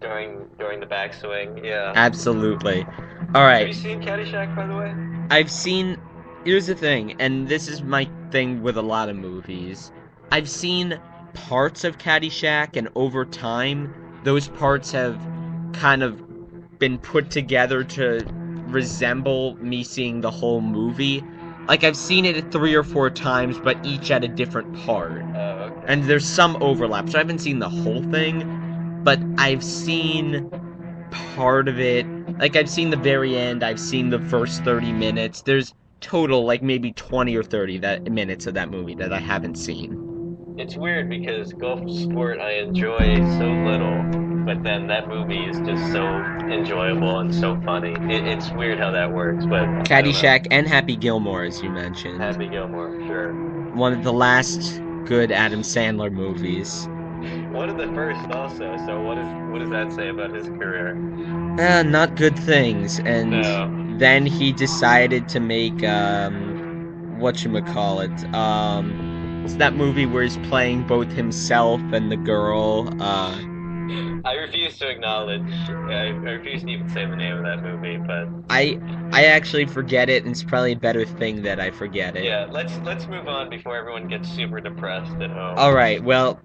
during the backswing. Yeah. Absolutely. All Have right. you seen Caddyshack, by the way? I've seen. Here's the thing, and this is my thing with a lot of movies. I've seen parts of Caddyshack, and over time, those parts have kind of been put together to resemble me seeing the whole movie. Like, I've seen it 3 or 4 times, but each at a different part. Oh, And okay. there's some overlap, so I haven't seen the whole thing, but I've seen part of it. Like, I've seen the very end, I've seen the first 30 minutes. There's total, like, maybe 20 or 30 minutes of that movie that I haven't seen. It's weird because golf sport I enjoy so little, but then that movie is just so enjoyable and so funny. It's weird how that works, but I don't know. Caddyshack and Happy Gilmore, as you mentioned. Happy Gilmore, sure. One of the last good Adam Sandler movies. One of the first also. So what does that say about his career? Not good things. And No. then he decided to make, whatchamacallit, it's that movie where he's playing both himself and the girl, I refuse to acknowledge. I refuse to even say the name of that movie, but I actually forget it, and it's probably a better thing that I forget it. yeah, let's move on before everyone gets super depressed at home. Alright, well,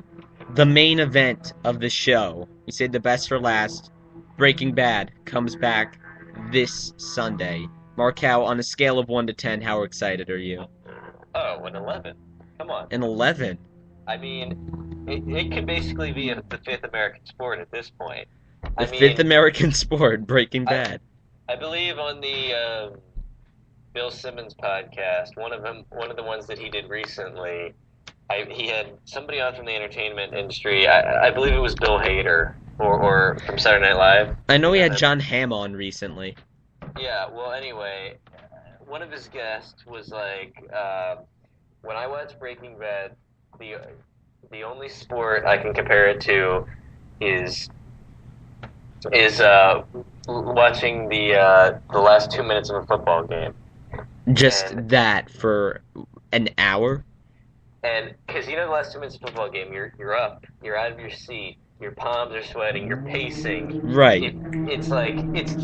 the main event of the show, we saved the best for last. Breaking Bad comes back this Sunday. Markel, on a scale of 1 to 10, how excited are you? Oh, an 11. Come on. An 11. I mean, it could basically be the fifth American sport at this point. The I fifth mean, American sport, Breaking I Bad. I believe on the Bill Simmons podcast, one of the ones that he did recently, he had somebody on from the entertainment industry. I believe it was Bill Hader or from Saturday Night Live. I know he had And then, John Hamm on recently. yeah, well, anyway, one of his guests was like, when I watch Breaking Bad, the the only sport I can compare it to is is watching the last 2 minutes of a football game, Just and that for an hour? because you know the last 2 minutes of a football game, you're up, you're out of your seat, your palms are sweating, you're pacing. Right, It's like it's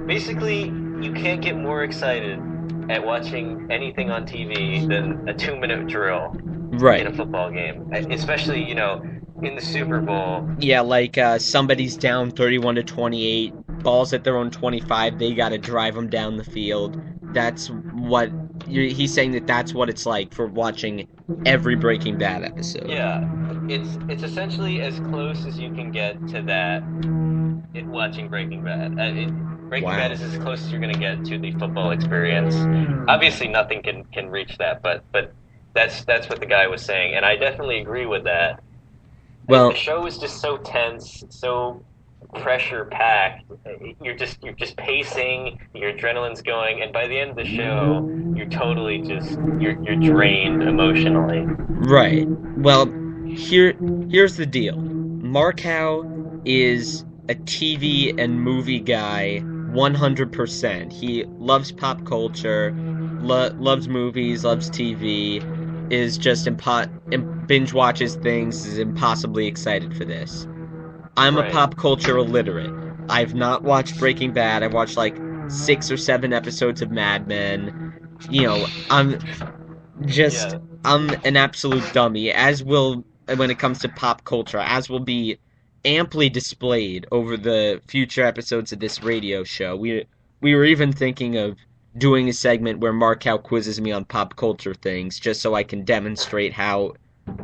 basically you can't get more excited at watching anything on TV than a 2 minute drill in right. a football game, especially in the Super Bowl. Yeah, like somebody's down 31 to 28, balls at their own 25, they gotta drive them down the field. That's what he's saying, that that's what it's like for watching every Breaking Bad episode. Yeah, it's essentially as close as you can get to that in watching Breaking Bad. Breaking Bad Wow. is as close as you're going to get to the football experience. Obviously, nothing can reach that, but that's what the guy was saying, and I definitely agree with that. The Well, show is just so tense, so pressure packed. You're just pacing, your adrenaline's going, and by the end of the show, you're totally just you're drained emotionally. right. Well, here's the deal. Markow is a TV and movie guy 100%. He loves pop culture, loves movies, loves TV, is just binge watches things, is impossibly excited for this. I'm a Right. pop culture illiterate. I've not watched Breaking Bad. I've watched like 6 or 7 episodes of Mad Men. I'm just Yeah. I'm an absolute dummy, as will when it comes to pop culture, as will be amply displayed over the future episodes of this radio show. We were even thinking of doing a segment where Markow quizzes me on pop culture things, just so I can demonstrate how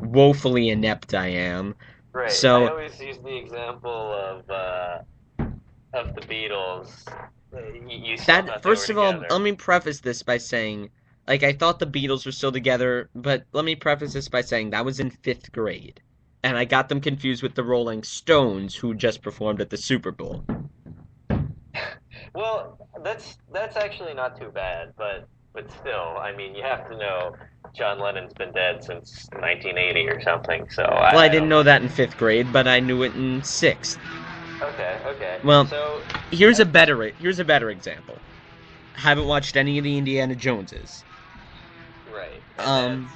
woefully inept I am. Right. I So always use the example of the Beatles. You still that thought they were first of all, together. let me preface this by saying, like, I thought the Beatles were still together, but let me preface this by saying that was in 5th grade. And I got them confused with the Rolling Stones, who just performed at the Super Bowl. Well, that's actually not too bad, but still, I mean, you have to know John Lennon's been dead since 1980 or something. So Well, I I didn't don't know know. that in 5th grade, but I knew it in 6th. Okay. Well, So here's a better example. Haven't watched any of the Indiana Joneses. right, and Um,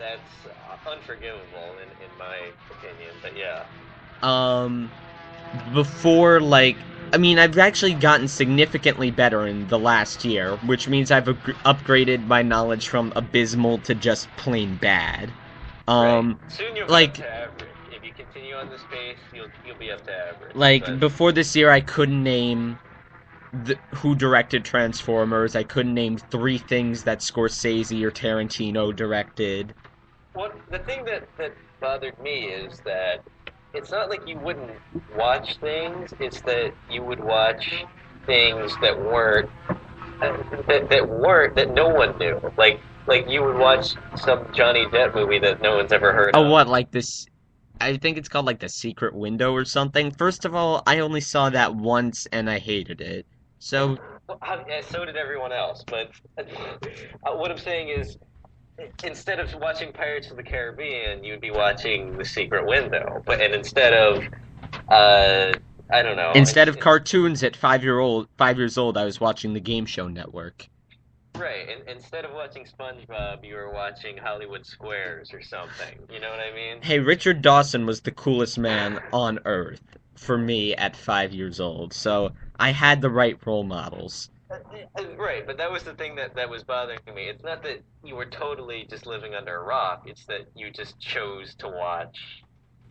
that's unforgivable in my opinion. But yeah, Um, before, like, I mean, I've actually gotten significantly better in the last year, which means I've upgraded my knowledge from abysmal to just plain bad. right. Um, Soon you'll be up like, to average. If you continue on this pace, you'll be up to average. like But before this year, I couldn't name who directed Transformers. I couldn't name three things that Scorsese or Tarantino directed. the thing that bothered me is that it's not like you wouldn't watch things. It's that you would watch things that no one knew. Like you would watch some Johnny Depp movie that no one's ever heard Oh, of. what, like this? I think it's called like The Secret Window or something. First of all, I only saw that once and I hated it. So, Well, so did everyone else. But what I'm saying is, instead of watching Pirates of the Caribbean, you'd be watching The Secret Window. And instead of, I don't know, instead of cartoons at 5 years old, I was watching the Game Show Network. right. Instead of watching SpongeBob, you were watching Hollywood Squares or something. You know what I mean? Hey, Richard Dawson was the coolest man on earth for me at 5 years old, so I had the right role models. Right, but that was the thing that was bothering me. It's not that you were totally just living under a rock. It's that you just chose to watch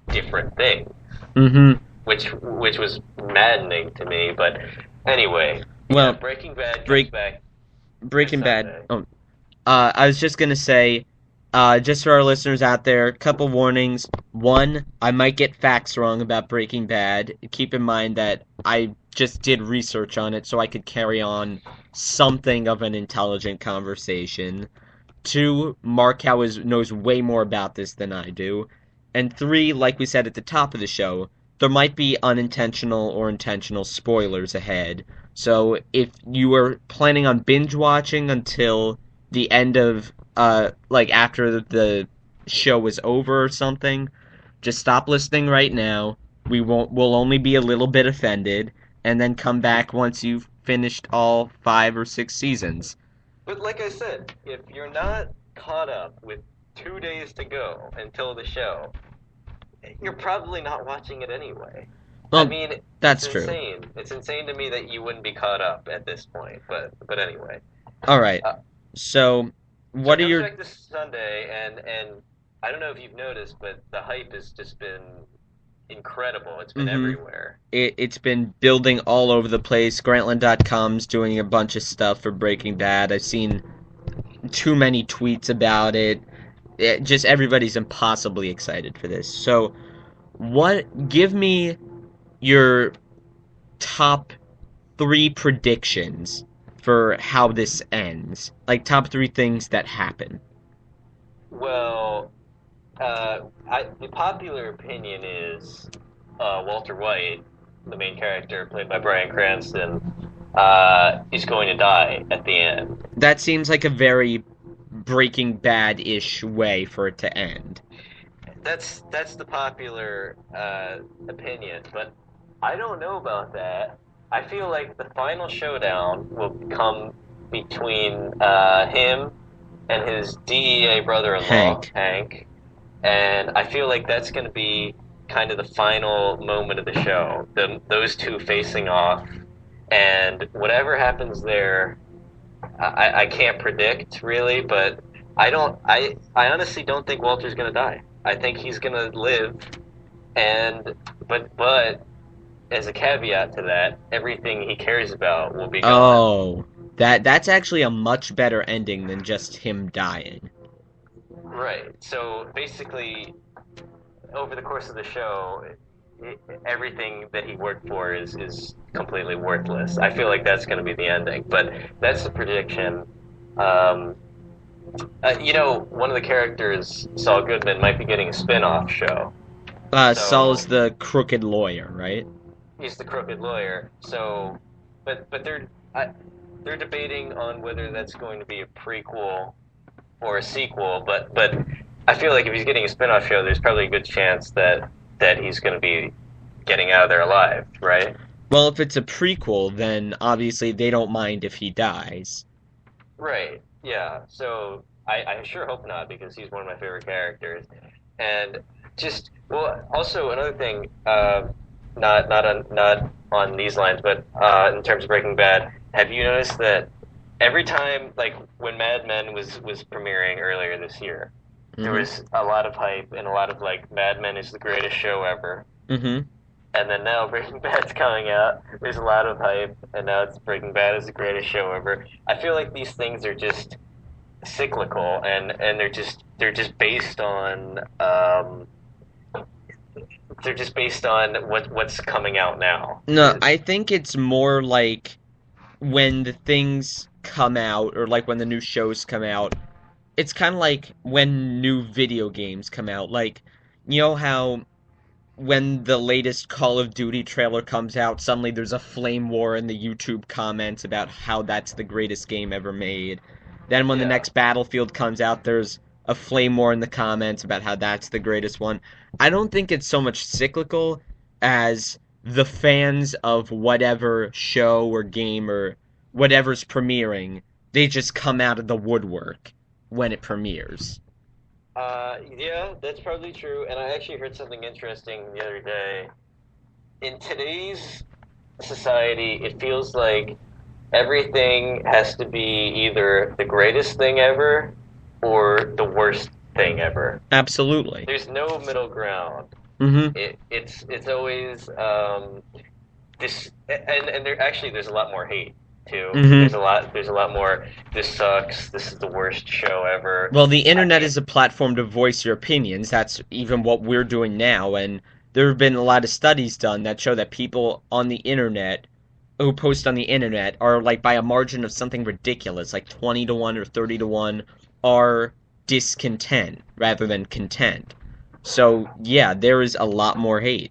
different things, Mm-hmm. which was maddening to me. But anyway, yeah, Well, Breaking Bad comes break back this Breaking Bad. Sunday. Oh, I was just gonna say, just for our listeners out there, a couple warnings. One, I might get facts wrong about Breaking Bad. Keep in mind that I just did research on it so I could carry on something of an intelligent conversation. Two, Mark knows way more about this than I do. And three, like we said at the top of the show, there might be unintentional or intentional spoilers ahead. So if you were planning on binge watching until the end of like after the show was over or something, just stop listening right now. We'll only be a little bit offended and then come back once you've finished all 5 or 6 seasons. But like I said, if you're not caught up with 2 days to go until the show, you're probably not watching it anyway. I Well, mean, it's that's true. insane. It's insane to me that you wouldn't be caught up at this point. But anyway, All right. uh, So, so what it are comes your back this Sunday, and I don't know if you've noticed, but the hype has just been incredible. It's been mm-hmm. everywhere. It's been building all over the place. Grantland.com's doing a bunch of stuff for Breaking Bad. I've seen too many tweets about it. Just everybody's impossibly excited for this. So, give me your top three predictions for how this ends. Like top three things that happen. Well, the popular opinion is Walter White, the main character played by Bryan Cranston, is going to die at the end. That seems like a very Breaking Bad-ish way for it to end. That's the popular opinion, but I don't know about that. I feel like the final showdown will come between him and his DEA brother-in-law, Hank, and I feel like that's going to be kind of the final moment of the show. Those two facing off, and whatever happens there, I can't predict really, but I don't. I honestly don't think Walter's going to die. I think he's going to live, and but as a caveat to that, everything he cares about will be gone. Oh, that's actually a much better ending than just him dying. Right. So basically, over the course of the show, everything that he worked for is completely worthless. I feel like that's going to be the ending, but that's the prediction. One of the characters, Saul Goodman, might be getting a spin-off show. Saul's the crooked lawyer, right? He's the crooked lawyer. So, but they're debating on whether that's going to be a prequel or a sequel. But I feel like if he's getting a spin-off show, there's probably a good chance that he's going to be getting out of there alive, right? Well, if it's a prequel, then obviously they don't mind if he dies. Right. Yeah. So I sure hope not because he's one of my favorite characters. And just well, also another thing, not on these lines, but in terms of Breaking Bad, have you noticed that every time, like when Mad Men was premiering earlier this year, there Mm-hmm. was a lot of hype and a lot of like Mad Men is the greatest show ever. Mm-hmm. And then now Breaking Bad's coming out. There's a lot of hype, and now it's Breaking Bad is the greatest show ever. I feel like these things are just cyclical, and they're just based on what's coming out now. No, I think it's more like when the things come out, or like when the new shows come out, it's kind of like when new video games come out. Like, you know how when the latest Call of Duty trailer comes out, suddenly there's a flame war in the YouTube comments about how that's the greatest game ever made. Then when the Yeah. next Battlefield comes out, there's a flame war in the comments about how that's the greatest one. I don't think it's so much cyclical as the fans of whatever show or game or whatever's premiering, they just come out of the woodwork when it premieres. Yeah, that's probably true. And I actually heard something interesting the other day. In today's society, it feels like everything has to be either the greatest thing ever or the worst thing ever. Absolutely. There's no middle ground. Mm-hmm. It's always this, and there's a lot more hate too. Mm-hmm. There's a lot more. This sucks. This is the worst show ever. Well, the I internet can't. is a platform to voice your opinions. That's even what we're doing now. And there have been a lot of studies done that show that people on the internet who post on the internet are like by a margin of something ridiculous, like 20 to 1 or 30 to 1, are discontent rather than content. So, yeah, there is a lot more hate.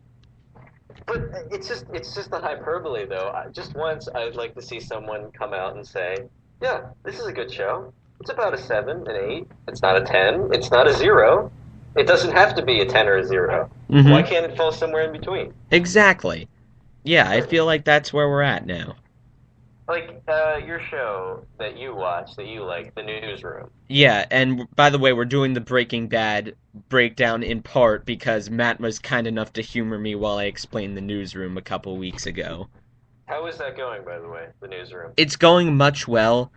But it's just the hyperbole though. Just once, I'd like to see someone come out and say, "Yeah, this is a good show. It's about a 7, an 8. It's not a 10. It's not a 0. It doesn't have to be a 10 or a 0. Why Mm-hmm. can't it fall somewhere in between?" Exactly. Yeah, I feel like that's where we're at now. Like your show that you watch that you like, The Newsroom. Yeah, and by the way, we're doing the Breaking Bad breakdown in part because Matt was kind enough to humor me while I explained the newsroom a couple weeks ago. How is that going, by the way? The Newsroom. It's going much well.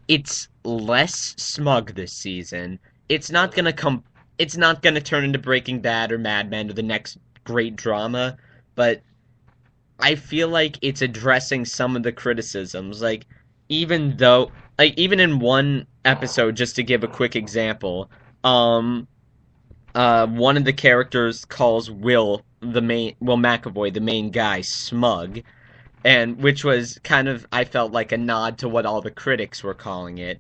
It's less smug this season. It's not gonna turn into Breaking Bad or Mad Men or the next great drama, but I feel like it's addressing some of the criticisms. Like, even though, like, even in one episode, just to give a quick example, um, one of the characters calls Will McAvoy, the main guy, smug, and which was kind of, I felt like a nod to what all the critics were calling it.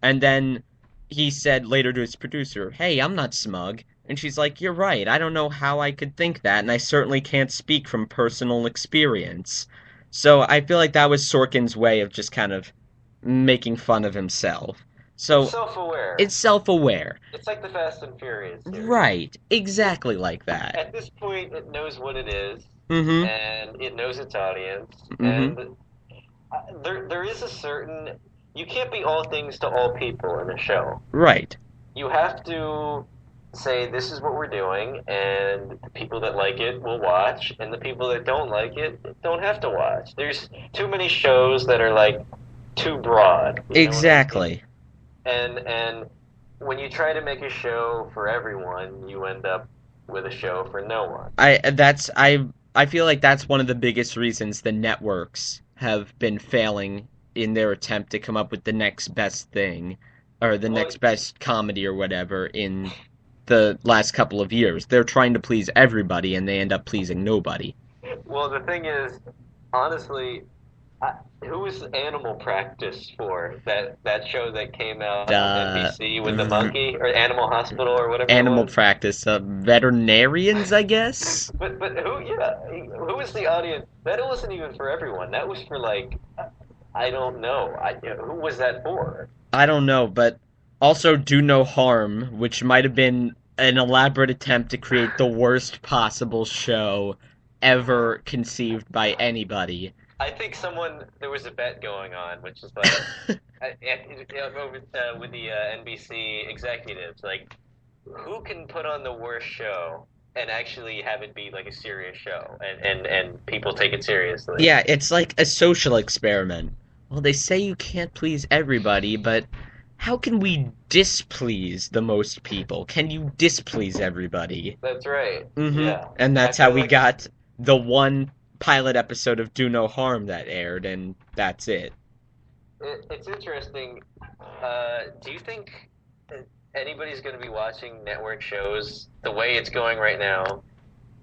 And then he said later to his producer, "Hey, I'm not smug." And she's like, "You're right. I don't know how I could think that, and I certainly can't speak from personal experience." So I feel like that was Sorkin's way of just kind of making fun of himself. It's So self-aware. it's self-aware. It's like the Fast and Furious series. Right. Exactly like that. At this point, it knows what it is, Mm-hmm. and it knows its audience, Mm-hmm. and there is a certain you can't be all things to all people in a show. Right. You have to say this is what we're doing, and the people that like it will watch, and the people that don't like it don't have to watch. There's too many shows that are like too broad. You know what I mean? Exactly. And when you try to make a show for everyone, you end up with a show for no one. I feel like that's one of the biggest reasons the networks have been failing in their attempt to come up with the next best thing or the Well, next best comedy or whatever in the last couple of years. They're trying to please everybody and they end up pleasing nobody. well, the thing is, honestly, who was Animal Practice for that show that came out on Uh, NBC with the monkey or Animal Hospital or whatever it Animal was? practice, veterinarians, I guess. But who yeah who was the audience? That wasn't even for everyone. That was for like I don't know. Who was that for? I don't know, but also Do No Harm, which might have been an elaborate attempt to create the worst possible show ever conceived by anybody. I think there was a bet going on, which is like, with the NBC executives, like, who can put on the worst show and actually have it be like a serious show and people take it seriously. Yeah, it's like a social experiment. Well, they say you can't please everybody, but how can we displease the most people? Can you displease everybody? That's right. Mm-hmm. Yeah. And I that's how feel we like got the one pilot episode of Do No Harm that aired, and that's it. it's interesting. Do you think anybody's going to be watching network shows the way it's going right now,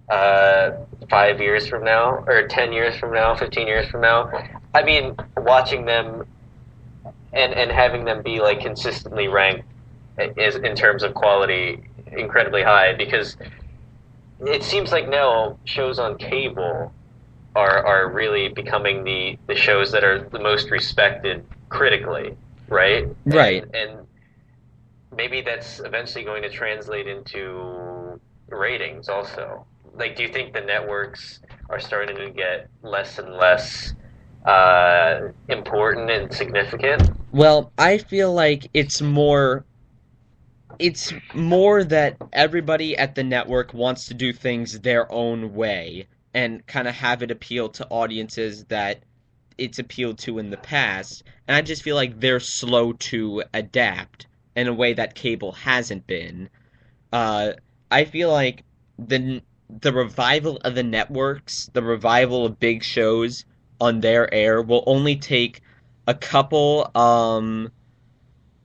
5 years from now, or 10 years from now, 15 years from now? I mean, watching them and having them be like consistently ranked is in terms of quality incredibly high because it seems like now shows on cable are really becoming the shows that are the most respected critically, right? Right. And maybe that's eventually going to translate into ratings also. Like, do you think the networks are starting to get less and less important and significant? Well, I feel like it's more that everybody at the network wants to do things their own way and kind of have it appeal to audiences that it's appealed to in the past. And I just feel like they're slow to adapt in a way that cable hasn't been. Uh, I feel like the revival of the networks, the revival of big shows on their air will only take a couple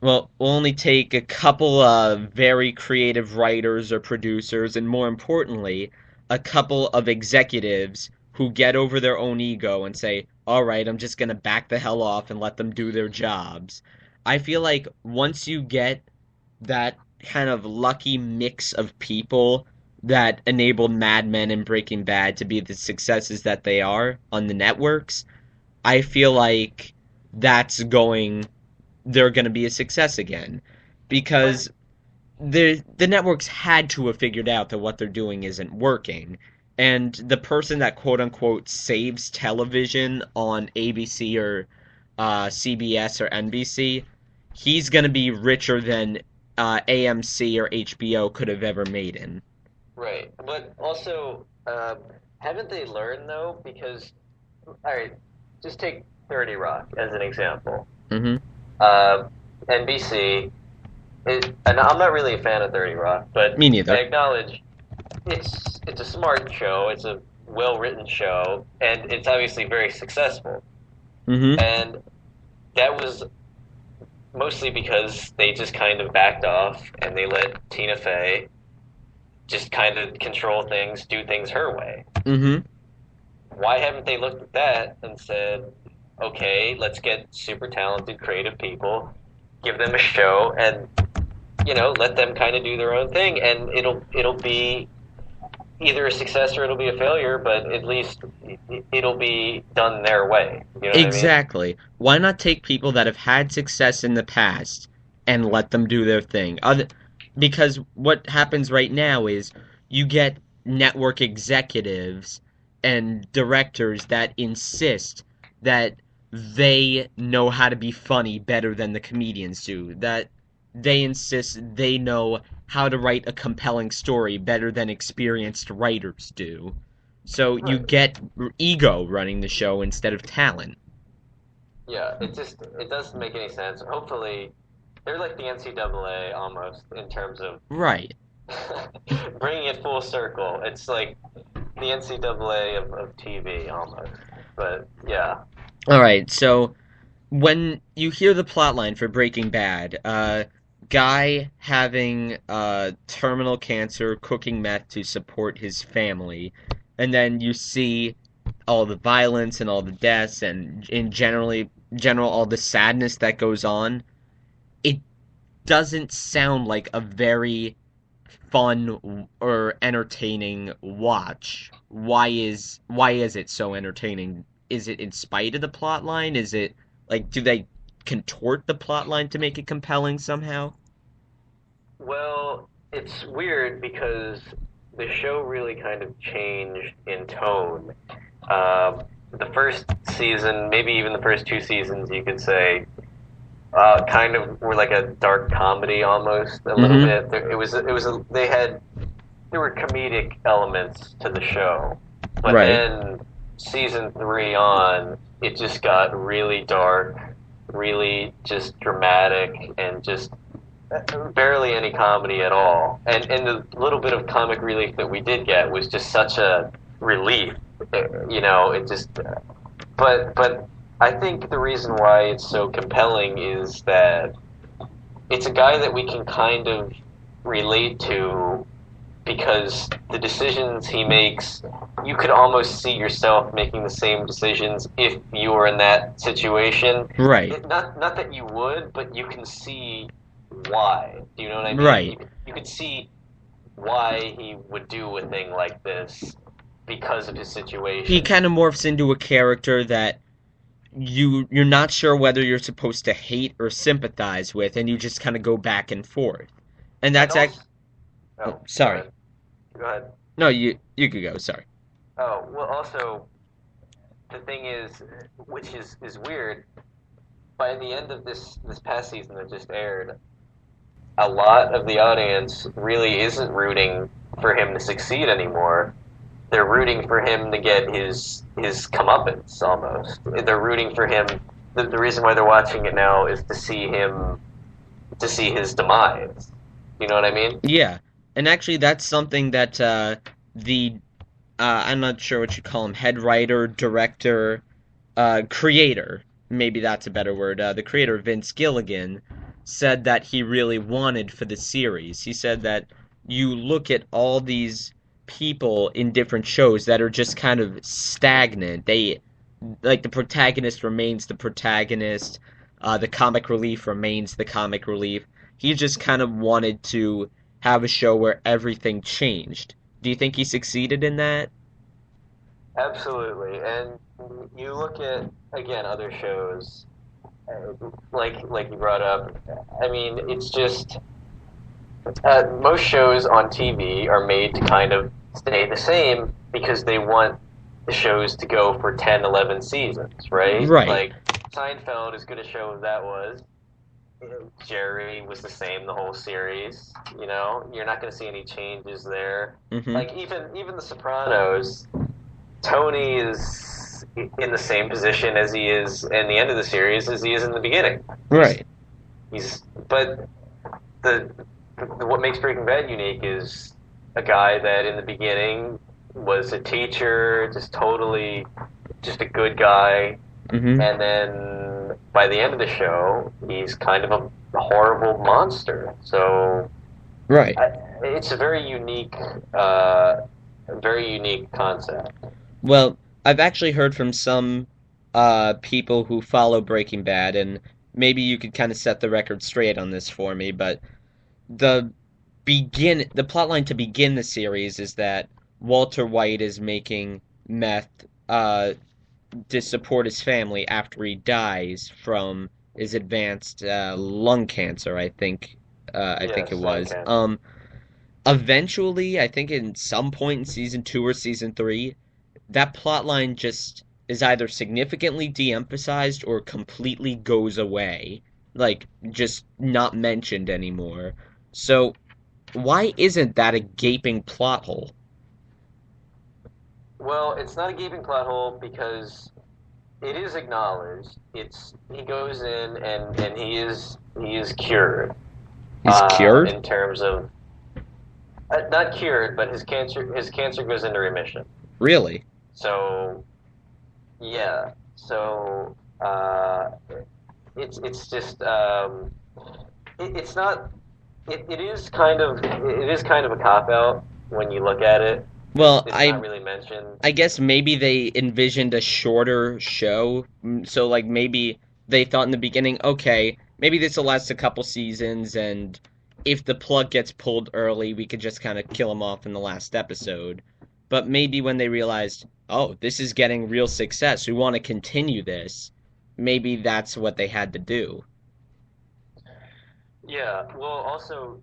we'll only take a couple of very creative writers or producers, and more importantly, a couple of executives who get over their own ego and say, all right, I'm just going to back the hell off and let them do their jobs. I feel like once you get that kind of lucky mix of people that enabled Mad Men and Breaking Bad to be the successes that they are on the networks, I feel like that's going they're going to be a success again But because the networks had to have figured out that what they're doing isn't working. And the person that quote unquote saves television on ABC or CBS or NBC, he's going to be richer than AMC or HBO could have ever made him. right, but also, haven't they learned though? Because all right, just take 30 Rock as an example. Mm-hmm. NBC, and I'm not really a fan of 30 Rock, but Me I neither. acknowledge it's a smart show, it's a well written show, and it's obviously very successful. Mm-hmm. And that was mostly because they just kind of backed off and they let Tina Fey just kind of control things, do things her way. Mm-hmm. Why haven't they looked at that and said, okay, let's get super talented, creative people, give them a show, and let them kind of do their own thing, and it'll be either a success or it'll be a failure, but at least it'll be done their way. You know what I mean? Exactly. Why not take people that have had success in the past and let them do their thing? Because what happens right now is you get network executives and directors that insist that they know how to be funny better than the comedians do. That they insist they know how to write a compelling story better than experienced writers do. So you Right. get ego running the show instead of talent. Yeah, it doesn't make any sense. Hopefully, they're like the NCAA almost in terms of Right. bringing it full circle. It's like the NCAA of TV almost. But yeah, All right. So when you hear the plotline for Breaking Bad, guy having terminal cancer, cooking meth to support his family, and then you see all the violence and all the deaths and in general all the sadness that goes on. It doesn't sound like a very fun or entertaining watch. Why is it so entertaining? Is it in spite of the plot line? Is it like do they contort the plot line to make it compelling somehow? well, it's weird because the show really kind of changed in tone. Um, the first season, maybe even the first two seasons, you could say, kind of were like a dark comedy almost a little Mm-hmm. bit. There were comedic elements to the show, but Right. then season three on, it just got really dark, really just dramatic, and just barely any comedy at all. And the little bit of comic relief that we did get was just such a relief. It just. But I think the reason why it's so compelling is that it's a guy that we can kind of relate to because the decisions he makes, you could almost see yourself making the same decisions if you were in that situation. Right. Not that you would, but you can see why. Do you know what I mean? Right. You could see why he would do a thing like this because of his He situation. kind of morphs into a character that you're not sure whether you're supposed to hate or sympathize with, and you just kind of go back and forth. And And that's also, oh, oh, go sorry. ahead. Go ahead. No, you could go. Sorry. Oh, well, also, the thing is, which is weird, by the end of this past season that just aired, a lot of the audience really isn't rooting for him to succeed anymore. They're rooting for him to get his comeuppance almost. They're rooting for him. The reason why they're watching it now is to see his demise. You know what I mean? Yeah, and actually, that's something that the I'm not sure what you call him, head writer, director, creator, maybe that's a better word. The creator, Vince Gilligan, said that he really wanted for the series. He said that you look at all these people in different shows that are just kind of stagnant. They like the protagonist remains the protagonist, the comic relief remains the comic relief. He just kind of wanted to have a show where everything changed. Do you think he succeeded in that? Absolutely. And you look at again other shows like you brought up. I mean, it's just most shows on TV are made to kind of stay the same because they want the shows to go for 10, 11 seasons, right? Right. Like Seinfeld, as good a show as that was, Jerry was the same the whole series. You're not going to see any changes there. Mm-hmm. Like even The Sopranos, Tony is in the same position as he is in the end of the series as he is in the beginning. He's Right. he's but the, what makes Breaking Bad unique is a guy that in the beginning was a teacher, just a good guy, Mm-hmm. and then by the end of the show, he's kind of a horrible monster. So Right. it's a very unique concept. Well, I've actually heard from some people who follow Breaking Bad, and maybe you could kind of set the record straight on this for me, but the the plotline to begin the series is that Walter White is making meth to support his family after he dies from his advanced lung cancer, I think it Yes, lung was. cancer. Eventually, I think in some point in season 2 or season 3, that plotline just is either significantly de-emphasized or completely goes away, like just not mentioned anymore. So why isn't that a gaping plot hole? Well, it's not a gaping plot hole because it is acknowledged. It's he goes in and he is cured He's cured? in terms of not cured, but his cancer goes into remission. Really? So yeah, so it's just it's not it is kind of a cop out when you look at it. Well, It's not really mentioned. I guess maybe they envisioned a shorter show. So like maybe they thought in the beginning, okay, maybe this will last a couple seasons, and if the plug gets pulled early, we could just kind of kill him off in the last episode. But maybe when they realized, oh, this is getting real success, we want to continue this, maybe that's what they had to do. Yeah, well, also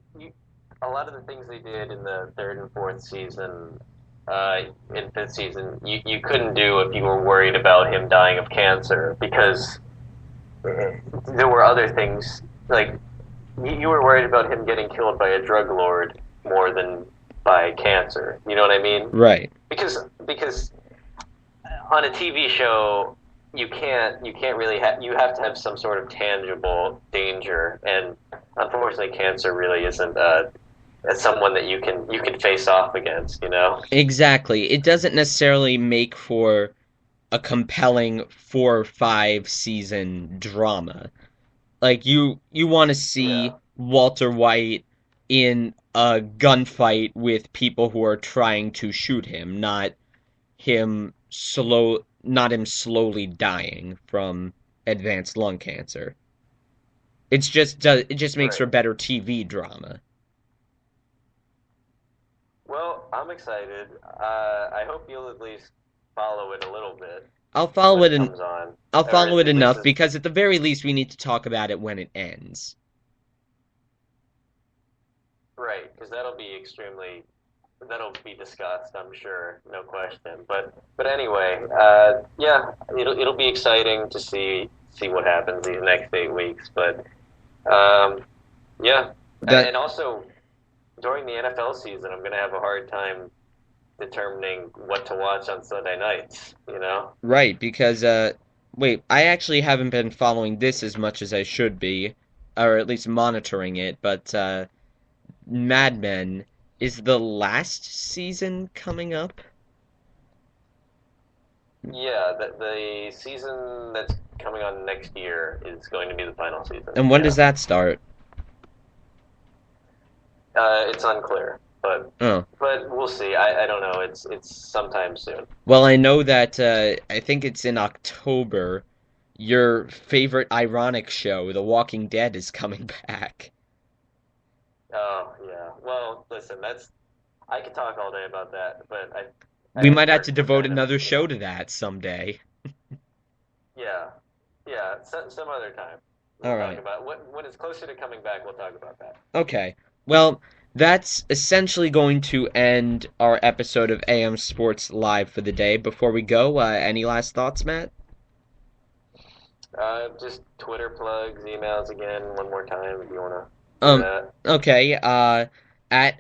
a lot of the things they did in the third and fourth season. in fifth season, you couldn't do if you were worried about him dying of cancer because there were other things like you were worried about him getting killed by a drug lord more than by cancer. You know what I mean? Right. Because on a TV show, you can't really you have to have some sort of tangible danger, and unfortunately, cancer really isn't someone that you can face off against. You know? Exactly. It doesn't necessarily make for a compelling 4 or 5 season drama. Like you want to see Yeah. Walter White in a gunfight with people who are trying to shoot him, not him slowly dying from advanced lung cancer. It just makes for Right. better TV drama. Well, I'm excited. I hope you'll at least follow it a little bit I'll follow when it it and comes on, I'll or follow it at least enough because at the very least we need to talk about it when it ends. right, because that'll be discussed, I'm sure, no question. But anyway, yeah, it'll be exciting to see what happens these next 8 weeks. But yeah, That and also during the NFL season, I'm gonna have a hard time determining what to watch on Sunday nights. You know? right because wait, I actually haven't been following this as much as I should be, or at least monitoring it, but Mad Men, is the last season coming up? Yeah, the season that's coming on next year is going to be the final season. And when does Yeah, that start? it's unclear, Oh. but we'll see. I don't know. It's sometime soon. Well, I know that I think it's in October. Your favorite ironic show, The Walking Dead, is coming back. Oh yeah. Well, listen, that's I could talk all day about that, but I We think might have to we're devote kind of another show to that someday. yeah, yeah. Some other time we'll All talk right. about when it's closer to coming back. We'll talk about that. Okay. Well, that's essentially going to end our episode of AM Sports Live for the day. Before we go, any last thoughts, Matt? Just Twitter plugs, emails again, one more time if you want to do Um, that. okay, at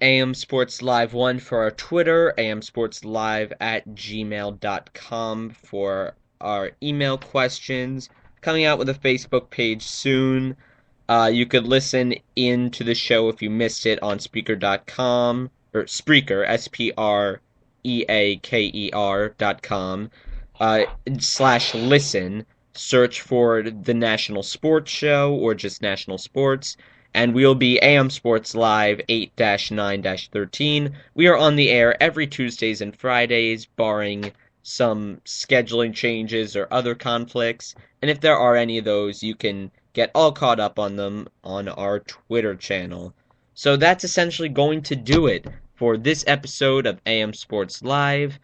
AM Sports Live 1 for our Twitter, AM Sports Live at gmail.com for our email questions. Coming out with a Facebook page soon. You could listen in to the show if you missed it on Spreaker.com, or Spreaker, Spreaker.com, uh, /listen. Search for the National Sports Show or just National Sports, and we'll be AM Sports Live 8-9-13. We are on the air every Tuesdays and Fridays, barring some scheduling changes or other conflicts. And if there are any of those, you can get all caught up on them on our Twitter channel. So that's essentially going to do it for this episode of AM Sports Live.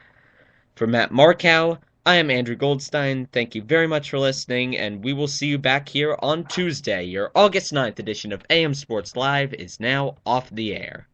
For Matt Markow, I am Andrew Goldstein. Thank you very much for listening, and we will see you back here on Tuesday. Your August 9th edition of AM Sports Live is now off the air.